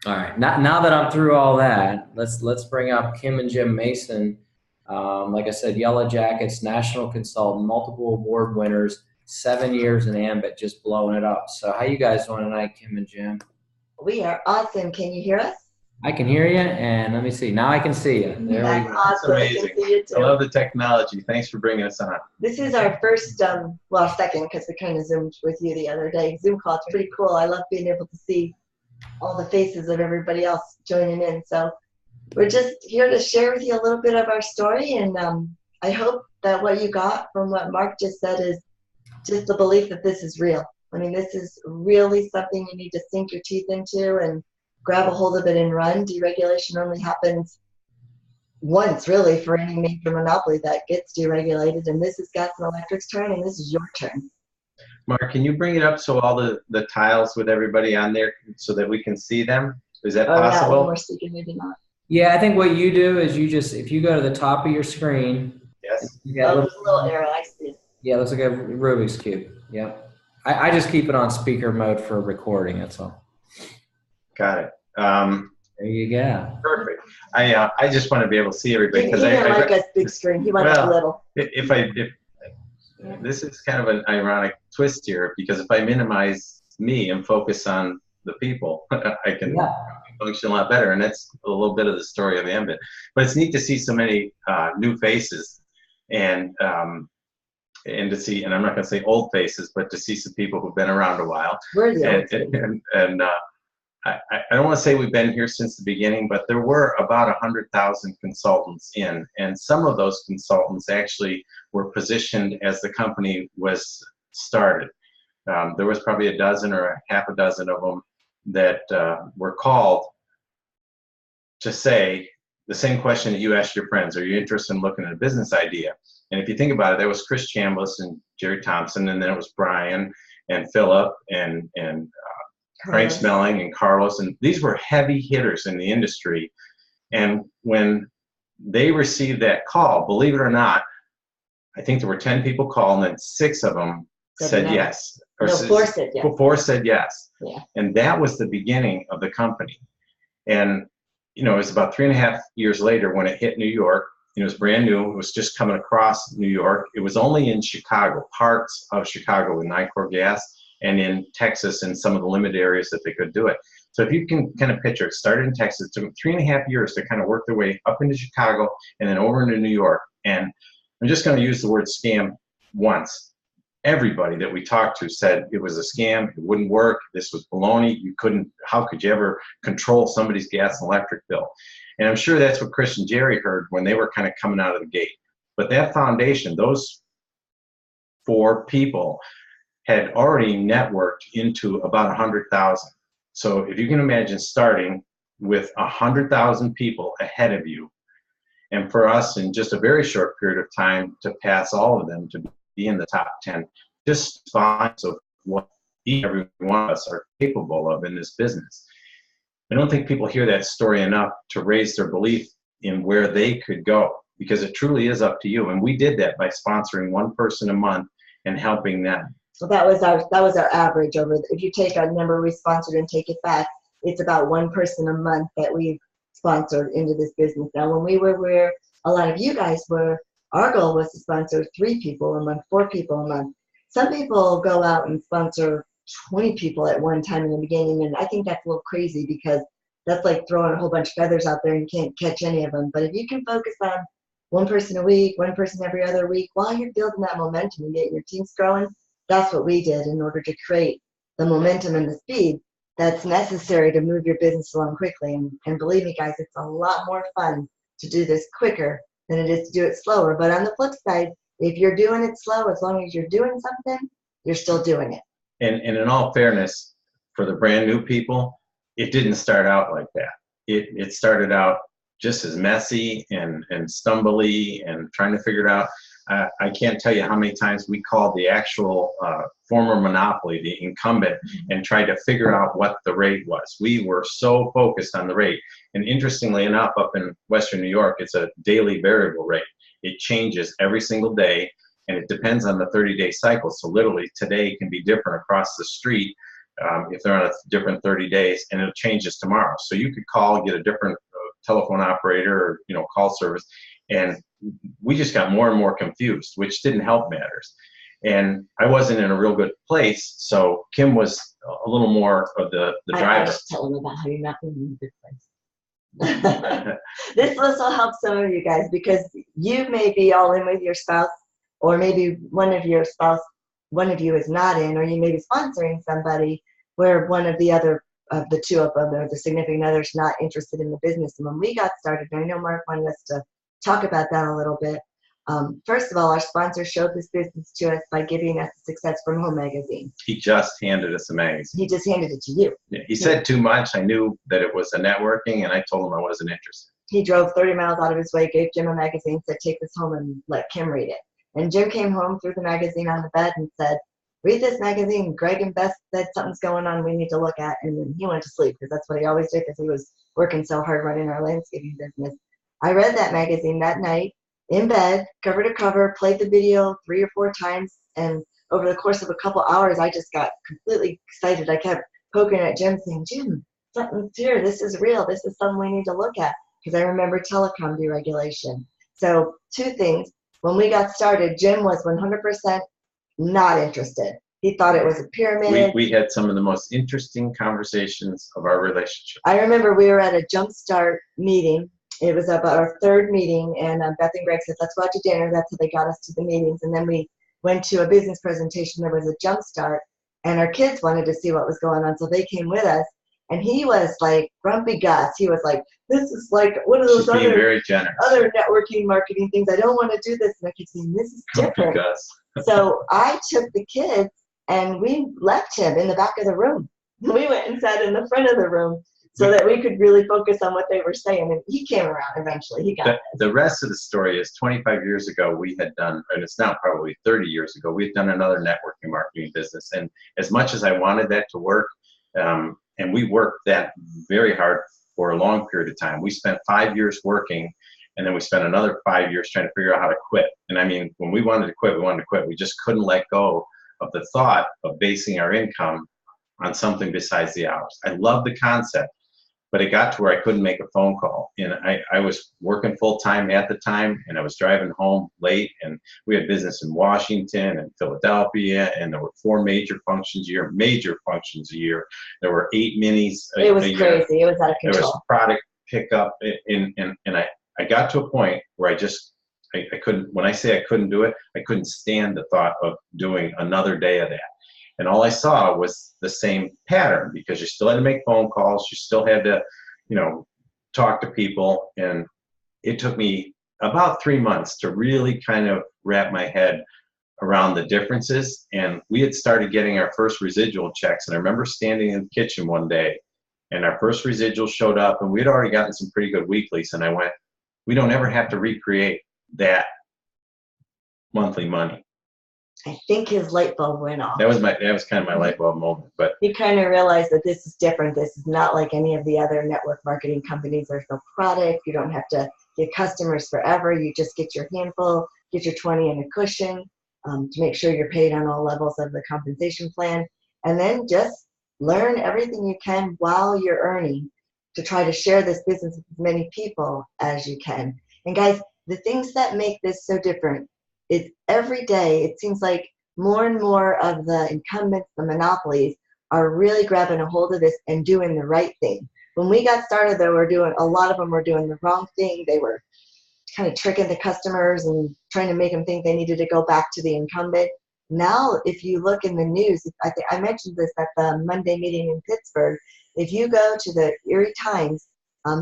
All right. Now that I'm through all that, let's bring up Kim and Jim Mason. Like I said, Yellow Jackets, national consultant, multiple award winners, 7 years in Ambit, just blowing it up. So how you guys doing tonight, Kim and Jim? We are awesome. Can you hear us? I can hear you, and let me see. Now I can see you. There we That's go. It's awesome. I can amazing. see you I too. love the technology. Thanks for bringing us on. This is our first, well, second, because we kind of zoomed with you the other day. Zoom call. It's pretty cool. I love being able to see all the faces of everybody else joining in. So we're just here to share with you a little bit of our story, and I hope that what you got from what Mark just said is just the belief that this is real. I mean, this is really something you need to sink your teeth into and grab a hold of it and run. Deregulation only happens once, really, for any major monopoly that gets deregulated. And this is gas and electric's turn, and this is your turn. Mark, can you bring it up so all the tiles with everybody on there so that we can see them? Is that Oh, yeah, when possible? we're speaking, maybe not. Yeah, I think what you do is if you go to the top of your screen, Yes. you got Oh, there's a little arrow. I see it. yeah, it looks like a Rubik's Cube. Yeah. I just keep it on speaker mode for recording, that's all. Got it. There you go. Perfect. I just want to be able to see everybody He because didn't like us big screen. He wants a little. if this is kind of an ironic twist here because if I minimize me and focus on the people, I can function a lot better, and that's a little bit of the story of Ambit. But it's neat to see so many new faces and to see, and I'm not going to say old faces, but to see some people who've been around a while. We're the old And I don't want to say we've been here since the beginning, but there were about 100,000 consultants in, and some of those consultants actually were positioned as the company was started. There was probably a dozen or a half a dozen of them that were called to say the same question that you asked your friends: are you interested in looking at a business idea? And if you think about it, there was Chris Chambliss and Jerry Thompson, and then it was Brian and Philip and Frank Smelling and Carlos, and these were heavy hitters in the industry. And when they received that call, believe it or not, I think there were 10 people called, and then 6 of them said yes. Or no, 4 said yes. 4 said yes. Yeah. And that was the beginning of the company. And it was about 3.5 years later when it hit New York. It was brand new. It was just coming across New York. It was only in Chicago, parts of Chicago with Nicor Gas, and in Texas and some of the limited areas that they could do it. So if you can kind of picture, it started in Texas. It took them 3.5 years to kind of work their way up into Chicago and then over into New York. And I'm just going to use the word scam once. Everybody that we talked to said it was a scam, it wouldn't work, this was baloney, how could you ever control somebody's gas and electric bill? And I'm sure that's what Chris and Jerry heard when they were kind of coming out of the gate. But that foundation, those 4 people had already networked into about 100,000. So if you can imagine starting with 100,000 people ahead of you, and for us in just a very short period of time to pass all of them to be in the top 10, just signs of what each and every one of us are capable of in this business. I don't think people hear that story enough to raise their belief in where they could go, because it truly is up to you. And we did that by sponsoring 1 person a month and helping them. So that was our average over. If you take a number we sponsored and take it back, it's about 1 person a month that we've sponsored into this business. Now, when we were where a lot of you guys were, our goal was to sponsor 3 people a month, 4 people a month. Some people go out and sponsor 20 people at one time in the beginning, and I think that's a little crazy because that's like throwing a whole bunch of feathers out there and you can't catch any of them. But if you can focus on 1 person a week, 1 person every other week, while you're building that momentum and getting your teams growing, that's what we did in order to create the momentum and the speed that's necessary to move your business along quickly. And believe me, guys, it's a lot more fun to do this quicker than it is to do it slower. But on the flip side, if you're doing it slow, as long as you're doing something, you're still doing it. And in all fairness, for the brand new people, it didn't start out like that. It started out just as messy and stumbly and trying to figure it out. I can't tell you how many times we called the actual former monopoly, the incumbent, and tried to figure out what the rate was. We were so focused on the rate. And interestingly enough, up in Western New York, it's a daily variable rate. It changes every single day, and it depends on the 30-day cycle. So literally today can be different across the street if they're on a different 30 days, and it'll change this tomorrow. So you could call, get a different telephone operator or, you know, call service. And we just got more and more confused, which didn't help matters. And I wasn't in a real good place. So Kim was a little more of the driver. I should tell them about how you're not in a good place. This will help some of you guys, because you may be all in with your spouse, or maybe one of you is not in, or you may be sponsoring somebody where one of the other of the two of them, or the significant other's not interested in the business. And when we got started, and I know Marc wanted us to talk about that a little bit. First of all, our sponsor showed this business to us by giving us the Success from Home magazine. He just handed us a magazine. He just handed it to you. Yeah, he said too much. I knew that it was a networking, and I told him I wasn't interested. He drove 30 miles out of his way, gave Jim a magazine, said, take this home and let Kim read it. And Jim came home, threw the magazine on the bed and said, read this magazine. Greg and Beth said something's going on we need to look at. And then he went to sleep, because that's what he always did, because he was working so hard running our landscaping business. I read that magazine that night in bed, cover to cover, played the video 3 or 4 times. And over the course of a couple hours, I just got completely excited. I kept poking at Jim saying, Jim, something's here. This is real. This is something we need to look at. Because I remember telecom deregulation. So 2 things. When we got started, Jim was 100% not interested. He thought it was a pyramid. We had some of the most interesting conversations of our relationship. I remember we were at a Jumpstart meeting. It was about our 3rd meeting, and Beth and Greg said, let's go out to dinner. That's how they got us to the meetings. And then we went to a business presentation. There was a Jumpstart, and our kids wanted to see what was going on, so they came with us. And he was like grumpy Gus. He was like, this is like one of those very generous. other networking marketing things. I don't want to do this. And I keep saying, this is different. So I took the kids and we left him in the back of the room. We went and sat in the front of the room so that we could really focus on what they were saying. And he came around eventually. He got it. The rest of the story is 25 years ago we had done, and it's now probably 30 years ago, we had done another networking marketing business. And as much as I wanted that to work, and we worked that very hard for a long period of time. We spent 5 years working, and then we spent another 5 years trying to figure out how to quit. And I mean, when we wanted to quit, we wanted to quit. We just couldn't let go of the thought of basing our income on something besides the hours. I love the concept, but it got to where I couldn't make a phone call. And I was working full time at the time, and I was driving home late, and we had business in Washington and Philadelphia, and there were 4 major functions a year. There were 8 minis a year. It was crazy. It was out of control. There was product pickup, and I got to a point where I couldn't, when I say I couldn't do it, I couldn't stand the thought of doing another day of that. And all I saw was the same pattern, because you still had to make phone calls, you still had to, you know, talk to people. And it took me about 3 months to really kind of wrap my head around the differences. And we had started getting our first residual checks. And I remember standing in the kitchen one day, and our first residual showed up, and we had already gotten some pretty good weeklies. And I went, we don't ever have to recreate that monthly money. I think his light bulb went off. That was kind of my light bulb moment. But he kind of realized that this is different. This is not like any of the other network marketing companies. There's no product. You don't have to get customers forever. You just get your handful, get your 20 in a cushion to make sure you're paid on all levels of the compensation plan. And then just learn everything you can while you're earning to try to share this business with as many people as you can. And guys, the things that make this so different is every day it seems like more and more of the incumbents, the monopolies, are really grabbing a hold of this and doing the right thing. When we got started, though, a lot of them were doing the wrong thing. They were kind of tricking the customers and trying to make them think they needed to go back to the incumbent. Now, if you look in the news, I mentioned this at the Monday meeting in Pittsburgh. If you go to the Erie Times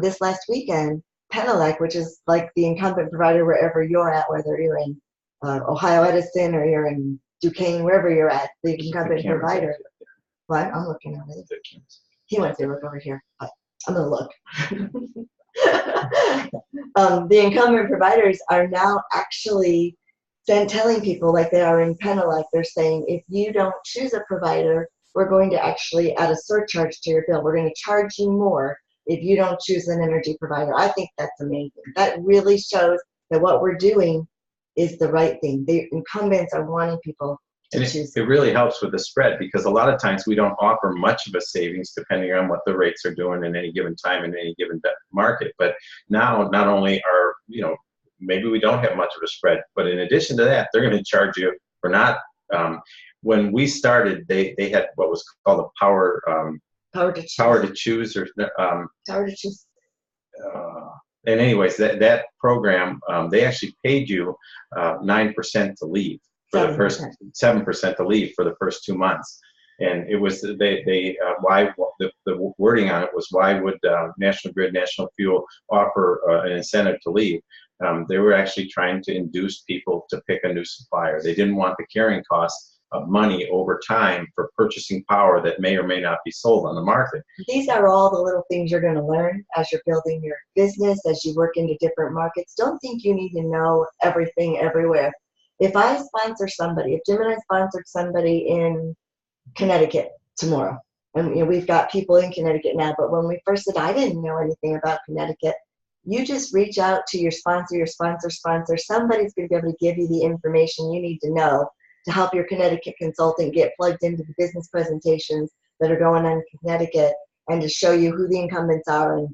this last weekend, Penelec, which is like the incumbent provider wherever you're at, whether you're in Ohio Edison or you're in Duquesne, wherever you're at, the incumbent provider. What? I'm looking over there. He wants to look over here. But I'm going to look. The incumbent providers are now actually telling people, like they are in Penelec, they're saying, if you don't choose a provider, we're going to actually add a surcharge to your bill. We're going to charge you more if you don't choose an energy provider. I think that's amazing. That really shows that what we're doing is the right thing. The incumbents are wanting people And choose. it really helps with the spread, because a lot of times we don't offer much of a savings depending on what the rates are doing in any given time in any given market. But now, not only are, maybe we don't have much of a spread, but in addition to that, they're going to charge you for not. When we started, they had what was called a power to choose, or power to choose. And anyways, that program, they actually paid you 9% to leave for 7%. the first 7% to leave for the first 2 months. And it was why the wording on it was, why would National Grid, National Fuel offer an incentive to leave? They were actually trying to induce people to pick a new supplier. They didn't want the carrying costs of money over time for purchasing power that may or may not be sold on the market. These are all the little things you're going to learn as you're building your business, as you work into different markets. Don't think you need to know everything everywhere. If I sponsor somebody, if Jim and I sponsored somebody in Connecticut tomorrow, and we've got people in Connecticut now, but when we first did, I didn't know anything about Connecticut. You just reach out to your sponsor. Somebody's going to be able to give you the information you need to know to help your Connecticut consultant get plugged into the business presentations that are going on in Connecticut, and to show you who the incumbents are and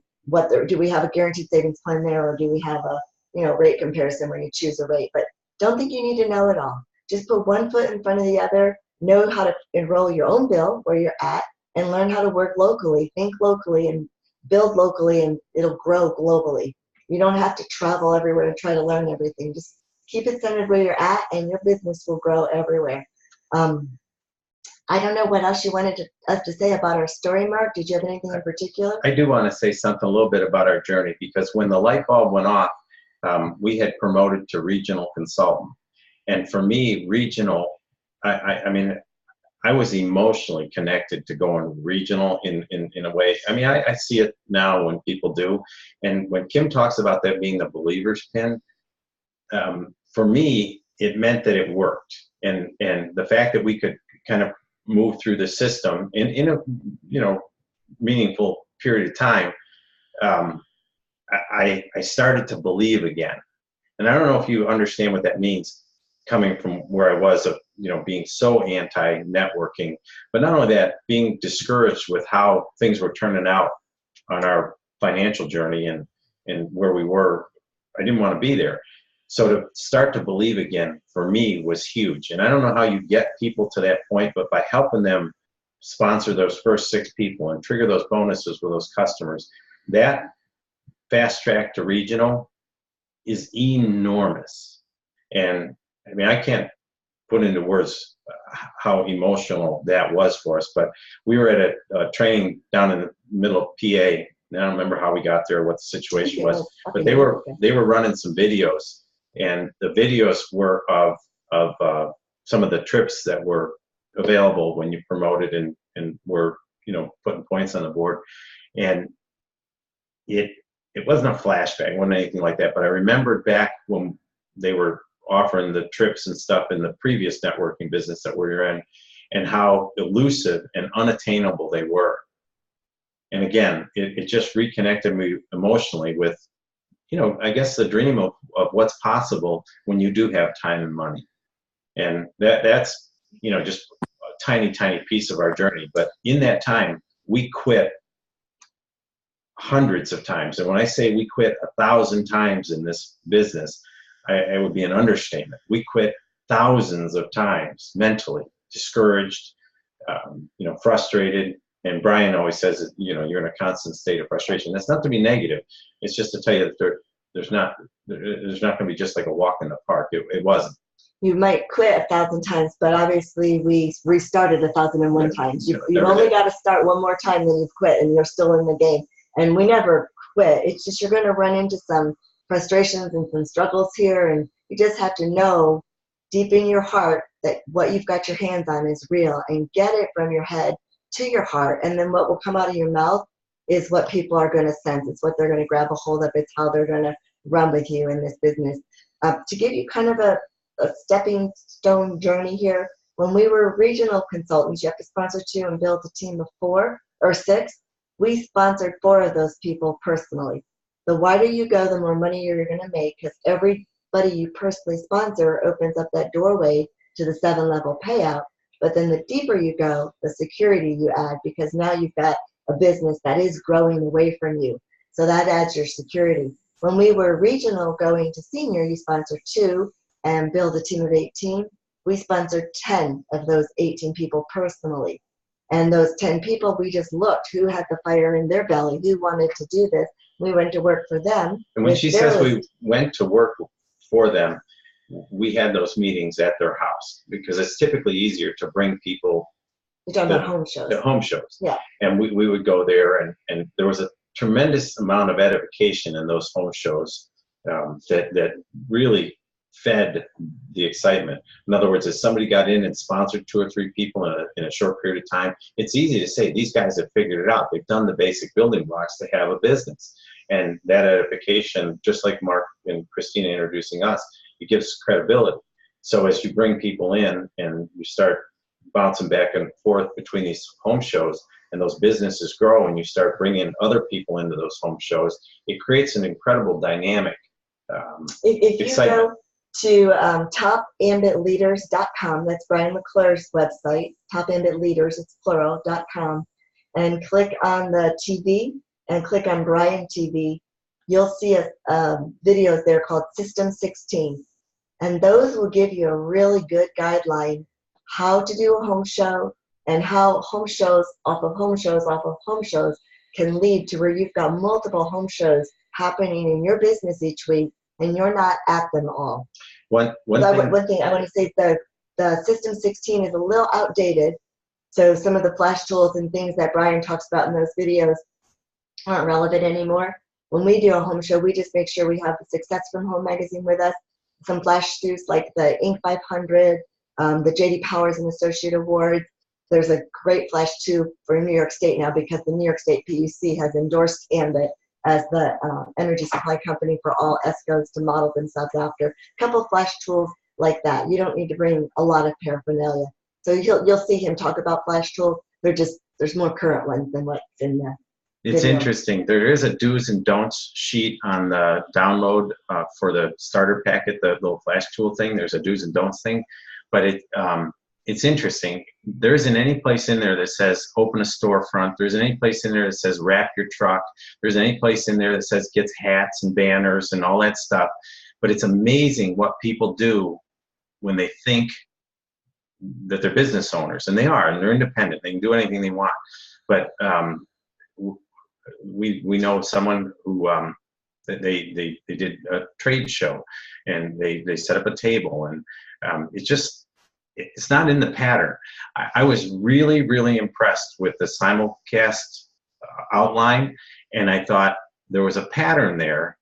do we have a guaranteed savings plan there, or do we have a rate comparison where you choose a rate. But don't think you need to know it all. Just put one foot in front of the other, know how to enroll your own bill where you're at, and learn how to work locally, think locally, and build locally, and it'll grow globally. You don't have to travel everywhere and try to learn everything. Just keep it centered where you're at, and your business will grow everywhere. I don't know what else you wanted us to say about our story, Mark. Did you have anything in particular? I do want to say something a little bit about our journey, because when the light bulb went off, we had promoted to regional consultant. And for me, regional, I mean, I was emotionally connected to going regional in a way. I mean, I see it now when people do. And when Kim talks about that being the believer's pin, for me, it meant that it worked. And the fact that we could kind of move through the system in a meaningful period of time, I started to believe again. And I don't know if you understand what that means, coming from where I was of being so anti-networking, but not only that, being discouraged with how things were turning out on our financial journey and where we were. I didn't want to be there. So to start to believe again for me was huge. And I don't know how you get people to that point, but by helping them sponsor those first 6 people and trigger those bonuses with those customers, that fast track to regional is enormous. And I mean, I can't put into words how emotional that was for us, but we were at a training down in the middle of PA. And I don't remember how we got there, what the situation was, but they were running some videos, and the videos were of some of the trips that were available when you promoted and were putting points on the board. And it wasn't a flashback, it wasn't anything like that, but I remembered back when they were offering the trips and stuff in the previous networking business that we were in, and how elusive and unattainable they were. And again, it just reconnected me emotionally with, I guess the dream of what's possible when you do have time and money. And that's, just a tiny, tiny piece of our journey. But in that time, we quit hundreds of times. And when I say we quit 1,000 times in this business, it would be an understatement. We quit thousands of times, mentally discouraged, frustrated. And Brian always says that, you're in a constant state of frustration. That's not to be negative. It's just to tell you that there's not going to be just like a walk in the park. It wasn't. You might quit 1,000 times, but obviously we restarted 1,001 times. You've only got to start one more time, then you've quit, and you're still in the game. And we never quit. It's just you're going to run into some frustrations and some struggles here, and you just have to know deep in your heart that what you've got your hands on is real, and get it from your head to your heart. And then what will come out of your mouth is what people are going to sense. It's what they're going to grab a hold of. It's how they're going to run with you in this business. To give you kind of a stepping stone journey here, when we were regional consultants, you have to sponsor 2 and build a team of 4 or 6. We sponsored 4 of those people personally. The wider you go, the more money you're going to make, because everybody you personally sponsor opens up that doorway to the 7-level payout. But then the deeper you go, the security you add, because now you've got a business that is growing away from you. So that adds your security. When we were regional going to senior, you sponsor 2 and build a team of 18. We sponsored 10 of those 18 people personally. And those 10 people, we just looked who had the fire in their belly, who wanted to do this. We went to work for them. And when she says we went to work for them, we had those meetings at their house because it's typically easier to bring people. You're talking about home shows. The home shows. Yeah. And we would go there, and there was a tremendous amount of edification in those home shows that really fed the excitement. In other words, if somebody got in and sponsored 2 or 3 people in a short period of time, it's easy to say these guys have figured it out. They've done the basic building blocks to have a business. And that edification, just like Marc and Christina introducing us, it gives credibility. So as you bring people in and you start bouncing back and forth between these home shows, and those businesses grow, and you start bringing other people into those home shows, it creates an incredible dynamic. If you excitement. go to topambitleaders.com, that's Brian McClure's website, topambitleaders, it's plural.com, and click on the TV and click on Brian TV, you'll see videos there called System 16. And those will give you a really good guideline how to do a home show and how home shows off of home shows off of home shows can lead to where you've got multiple home shows happening in your business each week and you're not at them all. One thing I want to say the System 16 is a little outdated. So some of the flash tools and things that Brian talks about in those videos aren't relevant anymore. When we do a home show, we just make sure we have the Success from Home magazine with us, some flash tools like the Inc. 500, the J.D. Powers and Associate Awards. There's a great flash tube for New York State now because the New York State PUC has endorsed Ambit as the energy supply company for all ESCOs to model themselves after. A couple flash tools like that. You don't need to bring a lot of paraphernalia. So you'll see him talk about flash tools. There's more current ones than what's in the It's video. interesting. There is a do's and don'ts sheet on the download for the starter packet, the little flash tool thing. There's a do's and don'ts thing, but it's interesting. There isn't any place in there that says open a storefront. There isn't any place in there that says wrap your truck. There isn't any place in there that says get hats and banners and all that stuff. But it's amazing what people do when they think that they're business owners, and they are, and they're independent. They can do anything they want. But we know someone who they did a trade show, and they set up a table, and it's not in the pattern. I was really, really impressed with the simulcast outline, and I thought there was a pattern there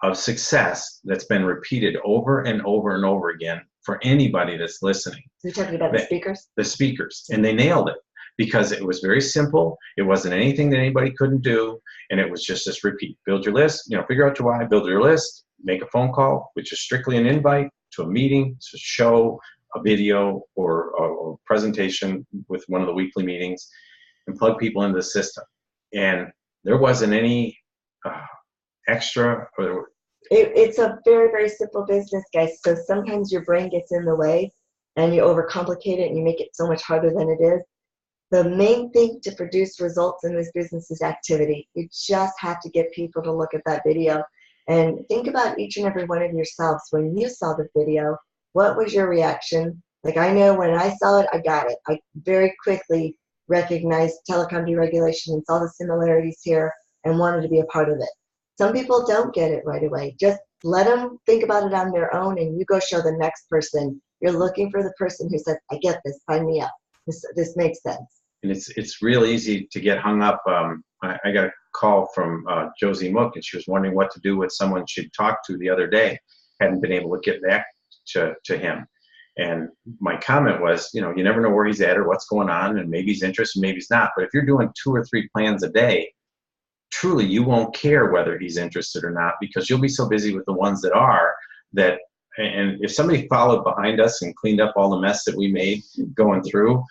of success that's been repeated over and over and over again for anybody that's listening. You're talking about the speakers? The speakers, and they nailed it because it was very simple. It wasn't anything that anybody couldn't do, and it was just this repeat. Build your list, figure out your why, build your list, make a phone call, which is strictly an invite to a meeting, to show a video or a presentation with one of the weekly meetings, and plug people into the system. And there wasn't any extra. It's a very, very simple business, guys. So sometimes your brain gets in the way and you overcomplicate it and you make it so much harder than it is. The main thing to produce results in this business is activity. You just have to get people to look at that video and think about each and every one of yourselves. When you saw the video, what was your reaction? Like, I know when I saw it, I got it. I very quickly recognized telecom deregulation and saw the similarities here and wanted to be a part of it. Some people don't get it right away. Just let them think about it on their own, and you go show the next person. You're looking for the person who says, I get this, sign me up. This makes sense. And it's real easy to get hung up. I got a call from Josie Mook, and she was wondering what to do with someone she'd talked to the other day. Hadn't been able to get back to him. And my comment was, you never know where he's at or what's going on, and maybe he's interested, maybe he's not. But if you're doing 2 or 3 plans a day, truly you won't care whether he's interested or not, because you'll be so busy with the ones that are that. And if somebody followed behind us and cleaned up all the mess that we made going through,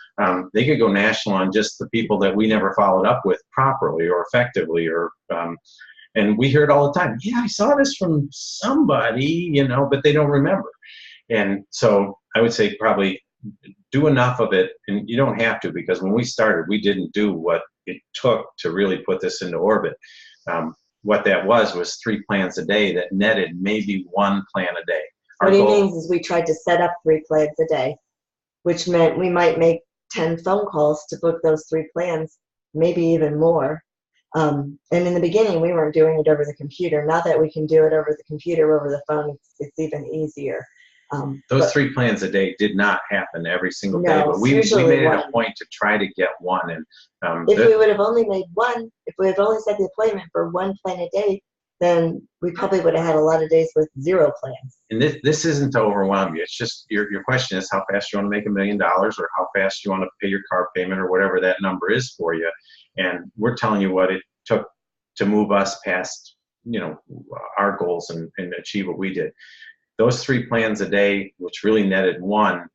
they could go national on just the people that we never followed up with properly or effectively. And we hear it all the time. Yeah, I saw this from somebody, but they don't remember. And so I would say probably do enough of it, and you don't have to, because when we started, we didn't do what it took to really put this into orbit. What that was 3 plans a day that netted maybe 1 plan a day. What he means is we tried to set up 3 plans a day, which meant we might make 10 phone calls to book those 3 plans, maybe even more. And in the beginning, we weren't doing it over the computer. Now that we can do it over the computer, over the phone, it's even easier. Those 3 plans a day did not happen every single day, No, but we usually made it a one. point to try to get one. And If we would have only made one, if we had only set the appointment for 1 plan a day, then we probably would have had a lot of days with 0 plans. And this isn't to overwhelm you. It's just your question is how fast you want to make $1 million, or how fast you want to pay your car payment, or whatever that number is for you. And we're telling you what it took to move us past, our goals and achieve what we did. Those 3 plans a day, which really netted 1,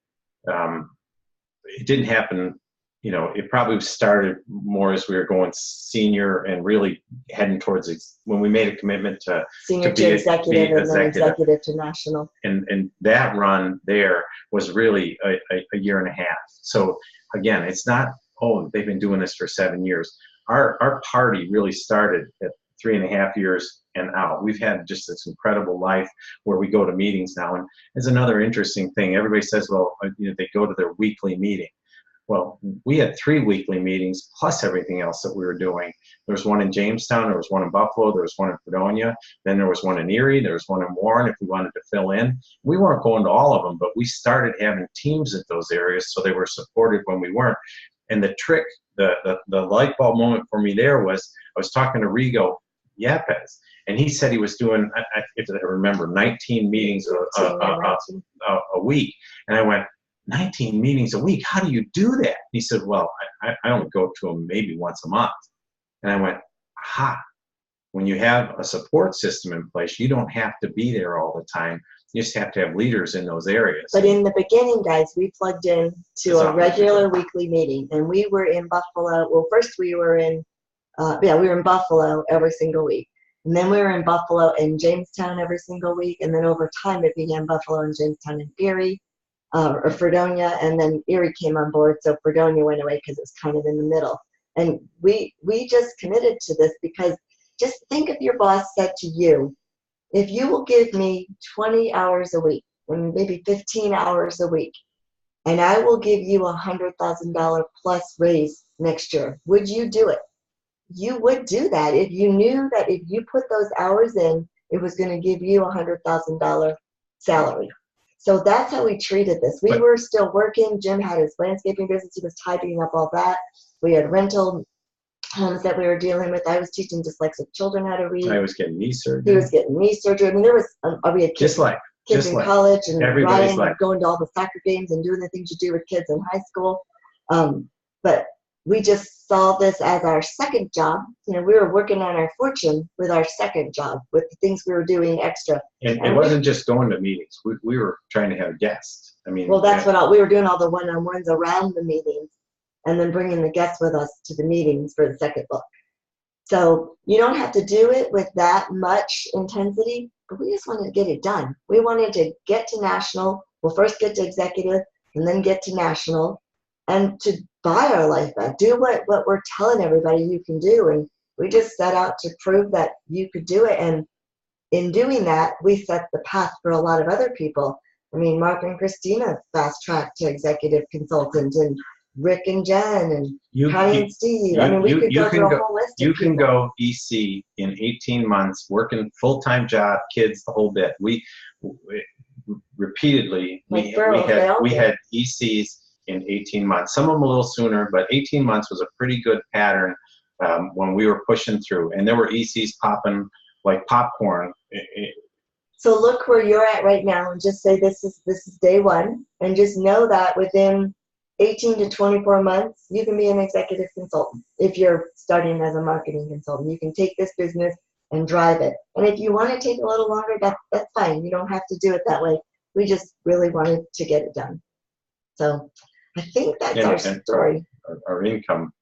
it didn't happen. It probably started more as we were going senior and really heading towards when we made a commitment to Senior to executive, and then executive to national. And that run there was really a year and a half. So again, it's not, oh, they've been doing this for 7 years. Our party really started at 3.5 years and out. We've had just this incredible life where we go to meetings now. And it's another interesting thing. Everybody says, well, they go to their weekly meeting. Well, we had 3 weekly meetings plus everything else that we were doing. There was one in Jamestown, there was one in Buffalo, there was one in Fredonia, then there was one in Erie, there was one in Warren if we wanted to fill in. We weren't going to all of them, but we started having teams at those areas so they were supported when we weren't. And the trick, the light bulb moment for me there was, I was talking to Rigo Yapez, and he said he was doing, if I remember, 19 meetings a week. And I went, 19 meetings a week, how do you do that? He said, well, I only go to them maybe once a month. And I went, aha, when you have a support system in place, you don't have to be there all the time. You just have to have leaders in those areas. But in the beginning, guys, we plugged in to a regular weekly meeting, and we were in Buffalo. Well, first we were in, we were in Buffalo every single week. And then we were in Buffalo and Jamestown every single week. And then over time, it began Buffalo and Jamestown and Erie. Or Fredonia, and then Erie came on board, so Fredonia went away because it was kind of in the middle. And we just committed to this because just think if your boss said to you, if you will give me 20 hours a week, or maybe 15 hours a week, and I will give you $100,000 plus raise next year, would you do it? You would do that if you knew that if you put those hours in, it was going to give you $100,000 salary. So that's how we treated this. We were still working. Jim had his landscaping business. He was tidying up all that. We had rental homes that we were dealing with. I was teaching dyslexic children how to read. I was getting knee surgery. He was getting knee surgery. I mean, there was, we had kids in college, and Ryan was going to all the soccer games and doing the things you do with kids in high school. But we just saw this as our second job. We were working on our fortune with our second job, with the things we were doing extra. And it wasn't just going to meetings. We were trying to have guests. I mean, well, that's what we were doing, all the one-on-ones around the meetings, and then bringing the guests with us to the meetings for the second book. So you don't have to do it with that much intensity, but we just wanted to get it done. We wanted to get to national. We'll first get to executive and then get to national, and to buy our life back, do what we're telling everybody you can do. And we just set out to prove that you could do it. And in doing that, we set the path for a lot of other people. I mean, Marc and Christina fast-tracked to executive consultant, and Rick and Jen, and Connie and Steve. I mean, we could go through a whole list of people. You can go EC in 18 months, working full-time job, kids, the whole bit. We repeatedly, we had ECs in 18 months. Some of them a little sooner, but 18 months was a pretty good pattern when we were pushing through. And there were ECs popping like popcorn. So look where you're at right now, and just say this is day one, and just know that within 18 to 24 months, you can be an executive consultant. If you're starting as a marketing consultant, you can take this business and drive it. And if you want to take a little longer, that's fine. You don't have to do it that way. We just really wanted to get it done. So I think that's our story. Our income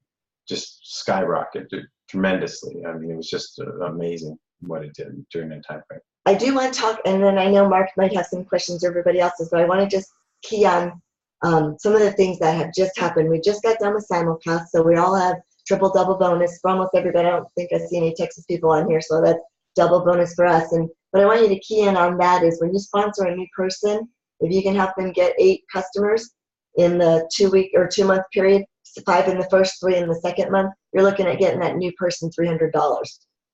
just skyrocketed tremendously. I mean, it was just amazing what it did during that time frame. I do want to talk, and then I know Marc might have some questions or everybody else's, but I want to just key on Some of the things that have just happened, we just got done with simulcast, so we all have triple double bonus for almost everybody. I don't think I see any Texas people on here, so that's double bonus for us. And what I want you to key in on that is when you sponsor a new person, if you can help them get 8 customers in the 2-week or 2-month period, 5 in the first, 3 in the second month, you're looking at getting that new person $300.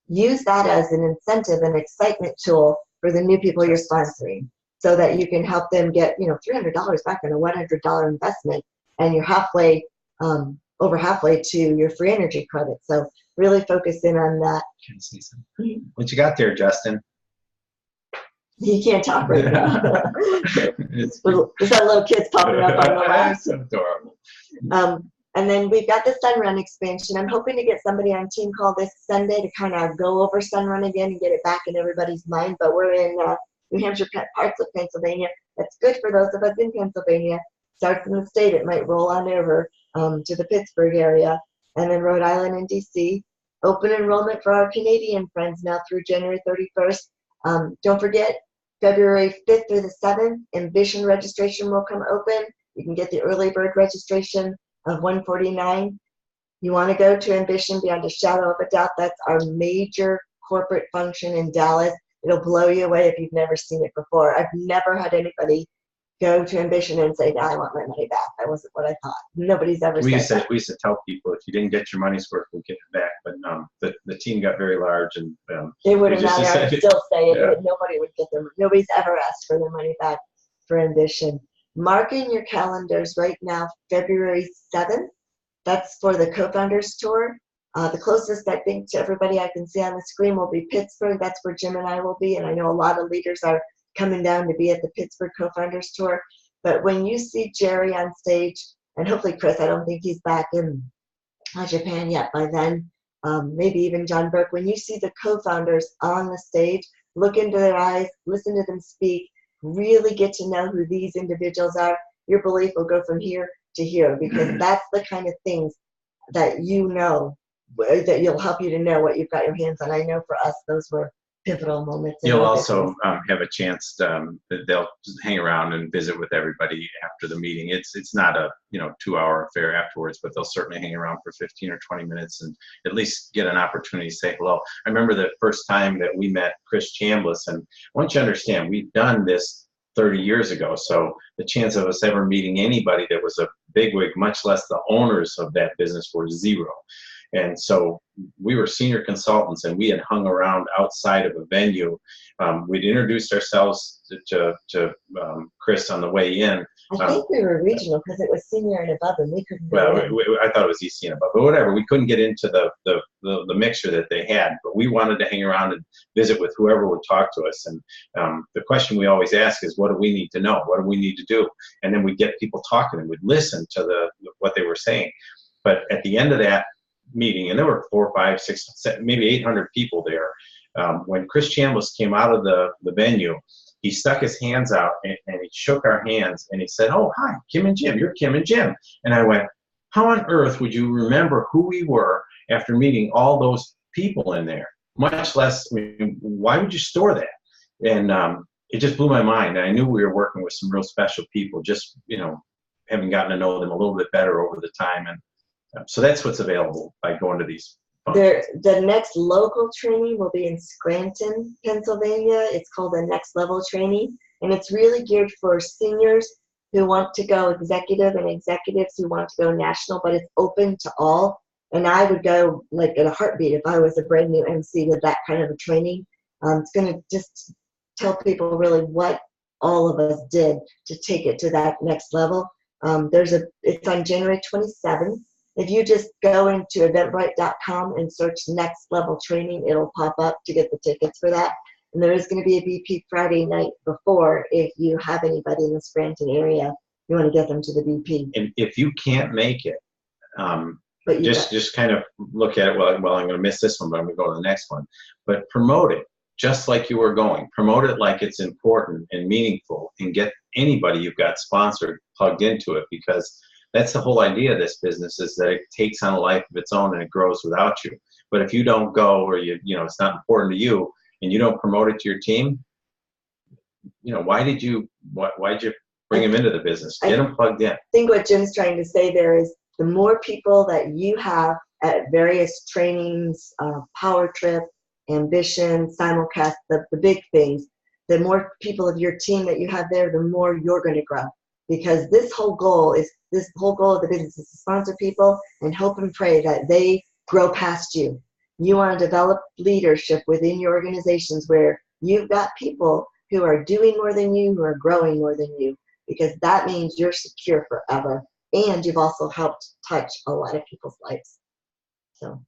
Use that as an incentive and excitement tool for the new people you're sponsoring, so that you can help them get, $300 back on a $100 investment, and you're halfway, over halfway to your free energy credit. So really focus in on that. Can I say something? What you got there, Justin? He can't talk right now. There's that little kids popping up on the left. That's adorable. And then we've got the Sunrun expansion. I'm hoping to get somebody on team call this Sunday to kind of go over Sunrun again and get it back in everybody's mind. But we're in New Hampshire, parts of Pennsylvania. That's good for those of us in Pennsylvania. Starts in the state, it might roll on over to the Pittsburgh area. And then Rhode Island and DC. Open enrollment for our Canadian friends now through January 31st. Don't forget, February 5th through the 7th, Ambition registration will come open. You can get the early bird registration of $149. You want to go to Ambition beyond a shadow of a doubt. That's our major corporate function in Dallas. It'll blow you away if you've never seen it before. I've never had anybody go to Ambition and say, "No, I want my money back. That wasn't what I thought." Nobody's ever said that. We used to tell people, if you didn't get your money's worth, we'll get it back. But the team got very large, and it wouldn't matter. I'd still say it. Yeah. Nobody would get their. Nobody's ever asked for their money back for Ambition. Mark in your calendars right now, February 7th. That's for the co-founders tour. The closest, I think, to everybody I can see on the screen will be Pittsburgh. That's where Jim and I will be. And I know a lot of leaders are coming down to be at the Pittsburgh co-founders tour. But when you see Jerry on stage, and hopefully Chris, I don't think he's back in Japan yet by then, maybe even John Burke, when you see the co-founders on the stage, look into their eyes, listen to them speak, really get to know who these individuals are, your belief will go from here to here, because that's the kind of things that that you'll help you to know what you've got your hands on. I know for us, those were pivotal moments. You'll also have a chance they'll hang around and visit with everybody after the meeting. It's not a 2-hour affair afterwards, but they'll certainly hang around for 15 or 20 minutes and at least get an opportunity to say hello. I remember the first time that we met Chris Chambliss, and I want you to understand, we've done this 30 years ago, so the chance of us ever meeting anybody that was a bigwig, much less the owners of that business, were zero. And so we were senior consultants, and we had hung around outside of a venue. We'd introduced ourselves to Chris on the way in. I think we were regional because it was senior and above, and we couldn't. Well, I thought it was EC and above, but whatever. We couldn't get into the mixture that they had, but we wanted to hang around and visit with whoever would talk to us. And the question we always ask is, what do we need to know? What do we need to do? And then we'd get people talking, and we'd listen to what they were saying. But at the end of that meeting, and there were 4, 5, 6, 7, maybe 800 people there. When Chris Chambliss came out of the venue, he stuck his hands out and he shook our hands and he said, "Oh, hi, Kim and Jim. You're Kim and Jim." And I went, "How on earth would you remember who we were after meeting all those people in there? Much less, why would you store that?" And it just blew my mind. And I knew we were working with some real special people, just having gotten to know them a little bit better over the time. And so that's what's available by going to these functions. The next local training will be in Scranton, Pennsylvania. It's called the Next Level Training, and it's really geared for seniors who want to go executive and executives who want to go national, but it's open to all. And I would go like in a heartbeat if I was a brand new MC to that kind of a training. It's going to just tell people really what all of us did to take it to that next level. It's on January 27th. If you just go into eventbrite.com and search Next Level Training, it'll pop up to get the tickets for that. And there is going to be a BP Friday night before if you have anybody in the Scranton area, you want to get them to the BP. And if you can't make it, just kind of look at it, well, I'm going to miss this one, but I'm going to go to the next one. But promote it just like you were going. Promote it like it's important and meaningful, and get anybody you've got sponsored plugged into it, because that's the whole idea of this business, is that it takes on a life of its own and it grows without you. But if you don't go, or it's not important to you, and you don't promote it to your team, why'd you bring them into the business, get them plugged in. I think what Jim's trying to say there is the more people that you have at various trainings, Power Trip, Ambition, Simulcast, the big things, the more people of your team that you have there, the more you're going to grow. Because this whole goal of the business is to sponsor people and hope and pray that they grow past you. You want to develop leadership within your organizations where you've got people who are doing more than you, who are growing more than you, because that means you're secure forever. And you've also helped touch a lot of people's lives. So,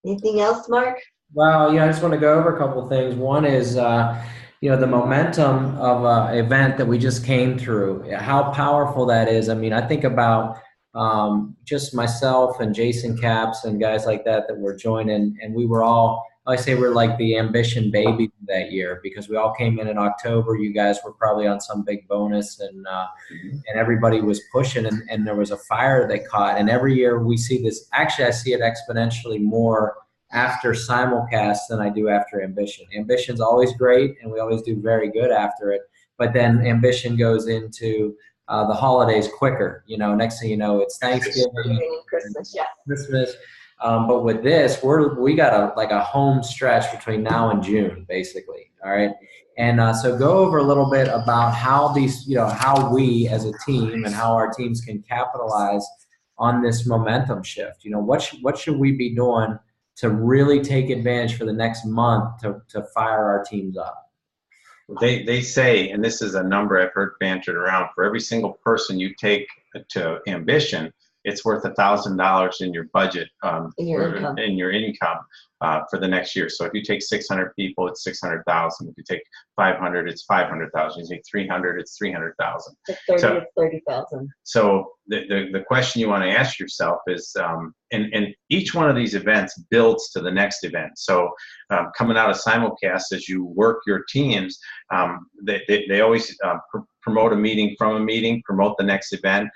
anything else, Mark? Well, I just want to go over a couple of things. One is, the momentum of an event that we just came through, how powerful that is. I mean, I think about just myself and Jason Capps and guys like that were joining, and we were all, I say we're like the Ambition babies that year, because we all came in October. You guys were probably on some big bonus, and everybody was pushing, and there was a fire that caught. And every year we see this. Actually, I see it exponentially more after simulcast than I do after Ambition. Ambition's always great, and we always do very good after it. But then Ambition goes into the holidays quicker. Next thing you know, it's Thanksgiving, Christmas, yeah. Christmas. But with this, we got a home stretch between now and June, basically. All right. And so go over a little bit about how how we as a team and how our teams can capitalize on this momentum shift. What should we be doing to really take advantage for the next month to fire our teams up? They say, and this is a number I've heard bantered around, for every single person you take to Ambition, it's worth $1,000 in your budget, in your income for the next year. So if you take 600 people, it's 600,000. If you take 500, it's 500,000. You take 300, it's 300,000. It's 30,000. So the question you want to ask yourself is, and each one of these events builds to the next event. So coming out of simulcast, as you work your teams, they always promote a meeting from a meeting, promote the next event.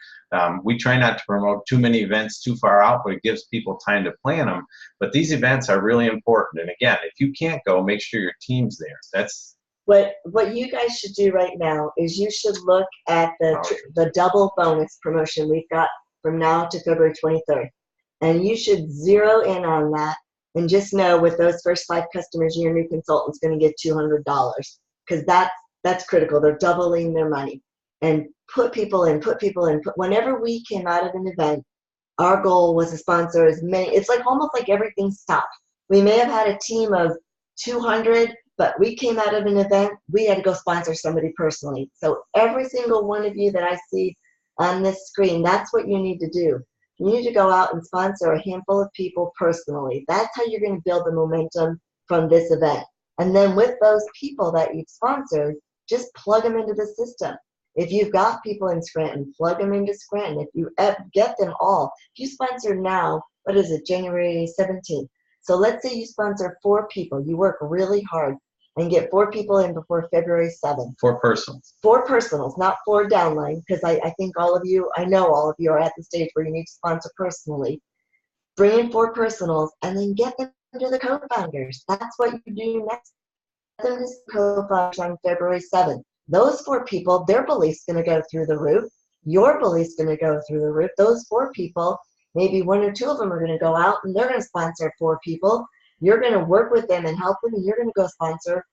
We try not to promote too many events too far out, but it gives people time to plan them. But these events are really important. And again, if you can't go, make sure your team's there. That's what you guys should do right now is you should look at the double bonus promotion we've got from now to February 23rd. And you should zero in on that and just know with those first 5 customers, your new consultant's going to get $200, because that's critical. They're doubling their money. And put people in. Whenever we came out of an event, our goal was to sponsor as many. It's almost like everything stopped. We may have had a team of 200, but we came out of an event, we had to go sponsor somebody personally. So every single one of you that I see on this screen, that's what you need to do. You need to go out and sponsor a handful of people personally. That's how you're going to build the momentum from this event. And then with those people that you've sponsored, just plug them into the system. If you've got people in Scranton, plug them into Scranton. If you get them all, if you sponsor now, what is it, January 17th? So let's say you sponsor 4 people. You work really hard and get 4 people in before February 7th. 4 personals. 4 personals, not 4 downline, because I think I know all of you are at the stage where you need to sponsor personally. Bring in 4 personals and then get them to the co-founders. That's what you do next. Get them to the co-founders on February 7th. Those 4 people, their belief's going to go through the roof. Your belief's going to go through the roof. Those 4 people, maybe 1 or 2 of them are going to go out and they're going to sponsor 4 people. You're going to work with them and help them, and you're going to go sponsor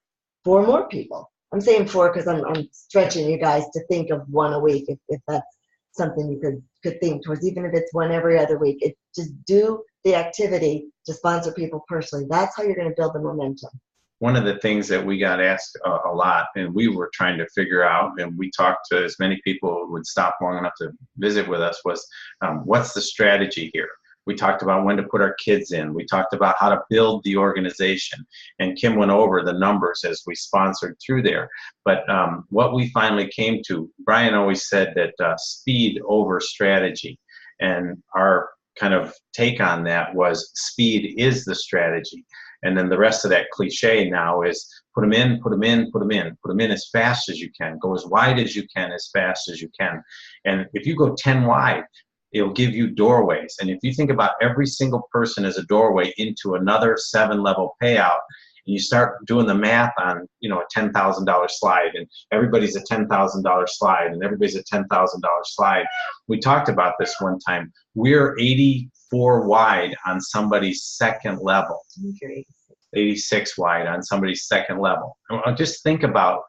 4 more people. I'm saying 4 because I'm stretching you guys to think of 1 a week if that's something you could think towards, even if it's 1 every other week. Just do the activity to sponsor people personally. That's how you're going to build the momentum. One of the things that we got asked a lot, and we were trying to figure out, and we talked to as many people who would stop long enough to visit with us, was what's the strategy here? We talked about when to put our kids in. We talked about how to build the organization. And Kim went over the numbers as we sponsored through there. But what we finally came to, Brian always said that speed over strategy. And our kind of take on that was speed is the strategy. And then the rest of that cliche now is put them in, put them in, put them in. Put them in as fast as you can. Go as wide as you can, as fast as you can. And if you go 10 wide, it'll give you doorways. And if you think about every single person as a doorway into another 7-level payout, you start doing the math on, you know, a $10,000 slide, and everybody's a $10,000 slide, and everybody's a $10,000 slide. We talked about this one time. We're 84 wide on somebody's second level. 86 wide on somebody's second level. Just think about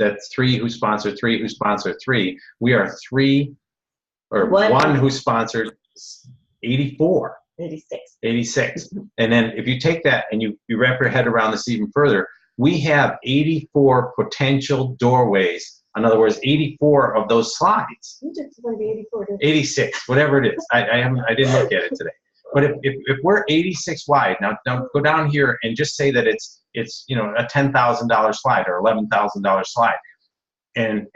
that, 3 who sponsored 3 who sponsored 3. We are 3 or one who sponsored 84. 86. And then if you take that and you wrap your head around this even further, we have 84 potential doorways. In other words, 84 of those slides. You just said 84. 86, whatever it is. I didn't look at it today. But if we're 86 wide, now go down here and just say that it's you know, a $10,000 slide or $11,000 slide, and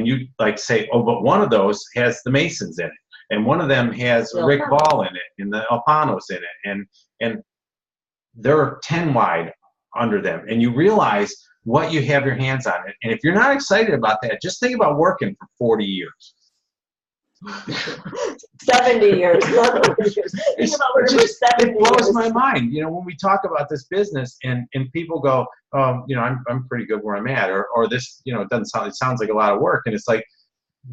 you like say, oh, but one of those has the Masons in it, and one of them has Rick Ball in it, and the Alfanos in it, and there are 10 wide under them, and you realize what you have your hands on. And if you're not excited about that, just think about working for 40 years. 70 years. It blows my mind, you know, when we talk about this business and people go, you know, I'm pretty good where I'm at, or this, you know, it sounds like a lot of work, and it's like,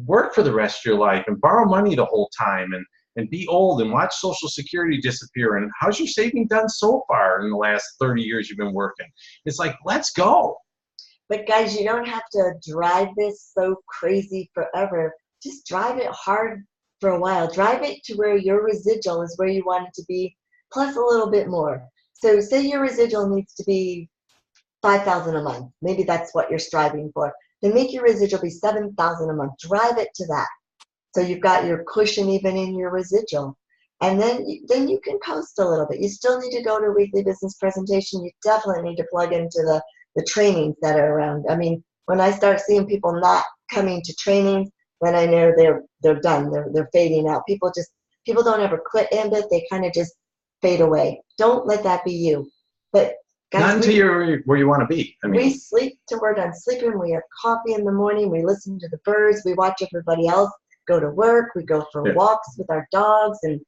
work for the rest of your life and borrow money the whole time and be old and watch Social Security disappear, and how's your saving done so far in the last 30 years you've been working? It's like, let's go. But guys, you don't have to drive this so crazy forever. Just drive it hard for a while. Drive it to where your residual is where you want it to be, plus a little bit more. So say your residual needs to be $5,000 a month. Maybe that's what you're striving for. Then make your residual be $7,000 a month. Drive it to that. So you've got your cushion even in your residual. And then you can coast a little bit. You still need to go to a weekly business presentation. You definitely need to plug into the trainings that are around. I mean, when I start seeing people not coming to trainings, then I know they're done. They're fading out. People don't ever quit Ambit. They kind of just fade away. Don't let that be you. But guys, not until you're where you want to be. I mean, we sleep till we're done sleeping. We have coffee in the morning. We listen to the birds. We watch everybody else go to work. We go for walks with our dogs and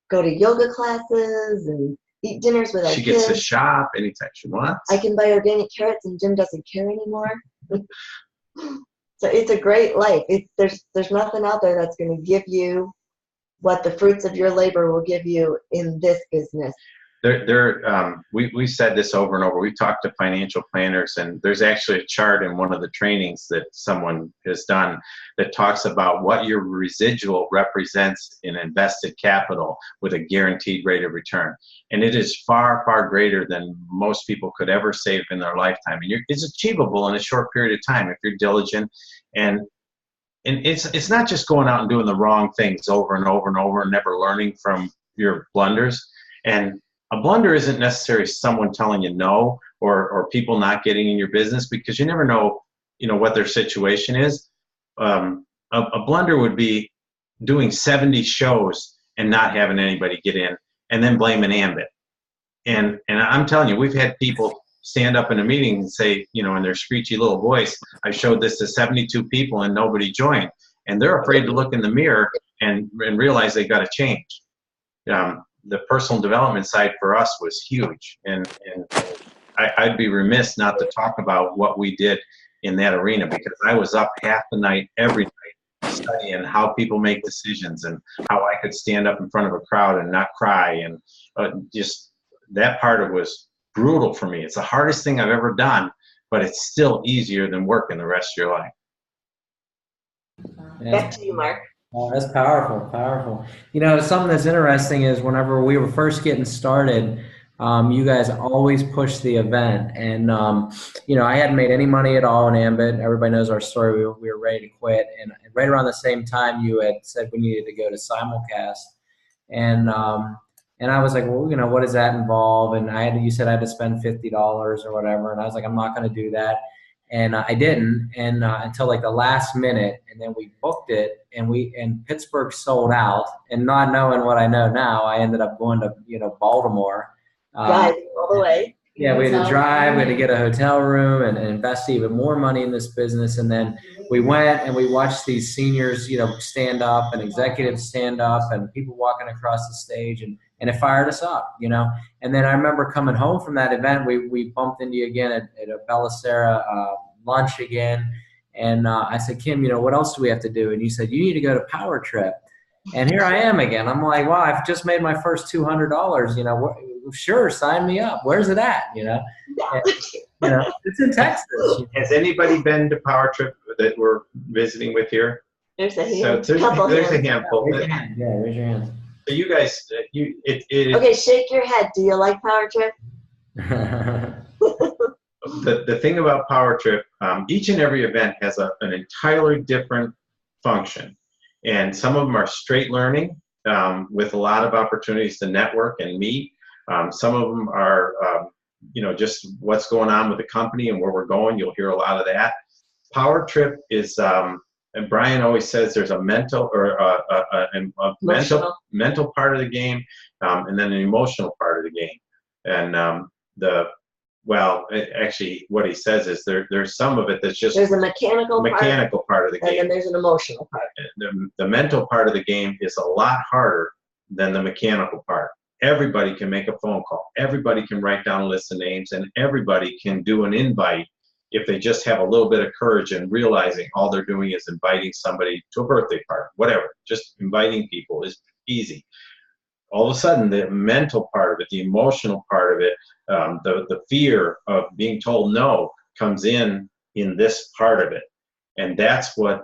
go to yoga classes and eat dinners with our kids. She gets to shop anytime she wants. I can buy organic carrots and Jim doesn't care anymore. So it's a great life. There's nothing out there that's going to give you what the fruits of your labor will give you in this business. We've said this over and over. We've talked to financial planners, and there's actually a chart in one of the trainings that someone has done that talks about what your residual represents in invested capital with a guaranteed rate of return. And it is far, far greater than most people could ever save in their lifetime. And it's achievable in a short period of time if you're diligent. And it's not just going out and doing the wrong things over and over and over and never learning from your blunders. And a blunder isn't necessarily someone telling you no or people not getting in your business, because you never know, you know, what their situation is. A blunder would be doing 70 shows and not having anybody get in and then blaming Ambit. And I'm telling you, we've had people stand up in a meeting and say, you know, in their screechy little voice, I showed this to 72 people and nobody joined. And they're afraid to look in the mirror and realize they got to change. The personal development side for us was huge, and I'd be remiss not to talk about what we did in that arena, because I was up half the night, every night, studying how people make decisions and how I could stand up in front of a crowd and not cry, and just that part of it was brutal for me. It's the hardest thing I've ever done, but it's still easier than working the rest of your life. Back to you, Mark. Oh, that's powerful, powerful. You know, something that's interesting is whenever we were first getting started, you guys always pushed the event. And, you know, I hadn't made any money at all in Ambit. Everybody knows our story. We were ready to quit. And right around the same time, you had said we needed to go to simulcast. And I was like, well, you know, what does that involve? And you said I had to spend $50 or whatever. And I was like, I'm not going to do that. And I didn't, and until like the last minute, and then we booked it, and Pittsburgh sold out. And not knowing what I know now, I ended up going to, you know, Baltimore. Driving all the way. Yeah, we had to drive, we had to get a hotel room and invest even more money in this business. And then we went and we watched these seniors, you know, stand up and executives stand up and people walking across the stage. And And it fired us up, you know. And then I remember coming home from that event, we bumped into you again at a Bellicera lunch again. And I said, Kim, you know, what else do we have to do? And you said, you need to go to Power Trip. And here I am again. I'm like, wow, I've just made my first $200. You know, sure, sign me up. Where's it at? You know, and, you know, it's in Texas. Has anybody been to Power Trip that we're visiting with here? There's a So handful. there's a handful. Raise your hand. Yeah, raise your hand. So you guys, Okay, shake your head. Do you like Power Trip? The thing about Power Trip, each and every event has an entirely different function. And some of them are straight learning with a lot of opportunities to network and meet. Some of them are, you know, just what's going on with the company and where we're going. You'll hear a lot of that. Power Trip is, and Brian always says there's a mental or a mental part of the game, and then an emotional part of the game. And actually, what he says is there's some of it that's just there's a mechanical part of the game, and then there's an emotional part. The mental part of the game is a lot harder than the mechanical part. Everybody can make a phone call. Everybody can write down a list of names, and everybody can do an invite if they just have a little bit of courage and realizing all they're doing is inviting somebody to a birthday party, whatever. Just inviting people is easy. All of a sudden, the mental part of it, the emotional part of it, the fear of being told no comes in this part of it. And that's what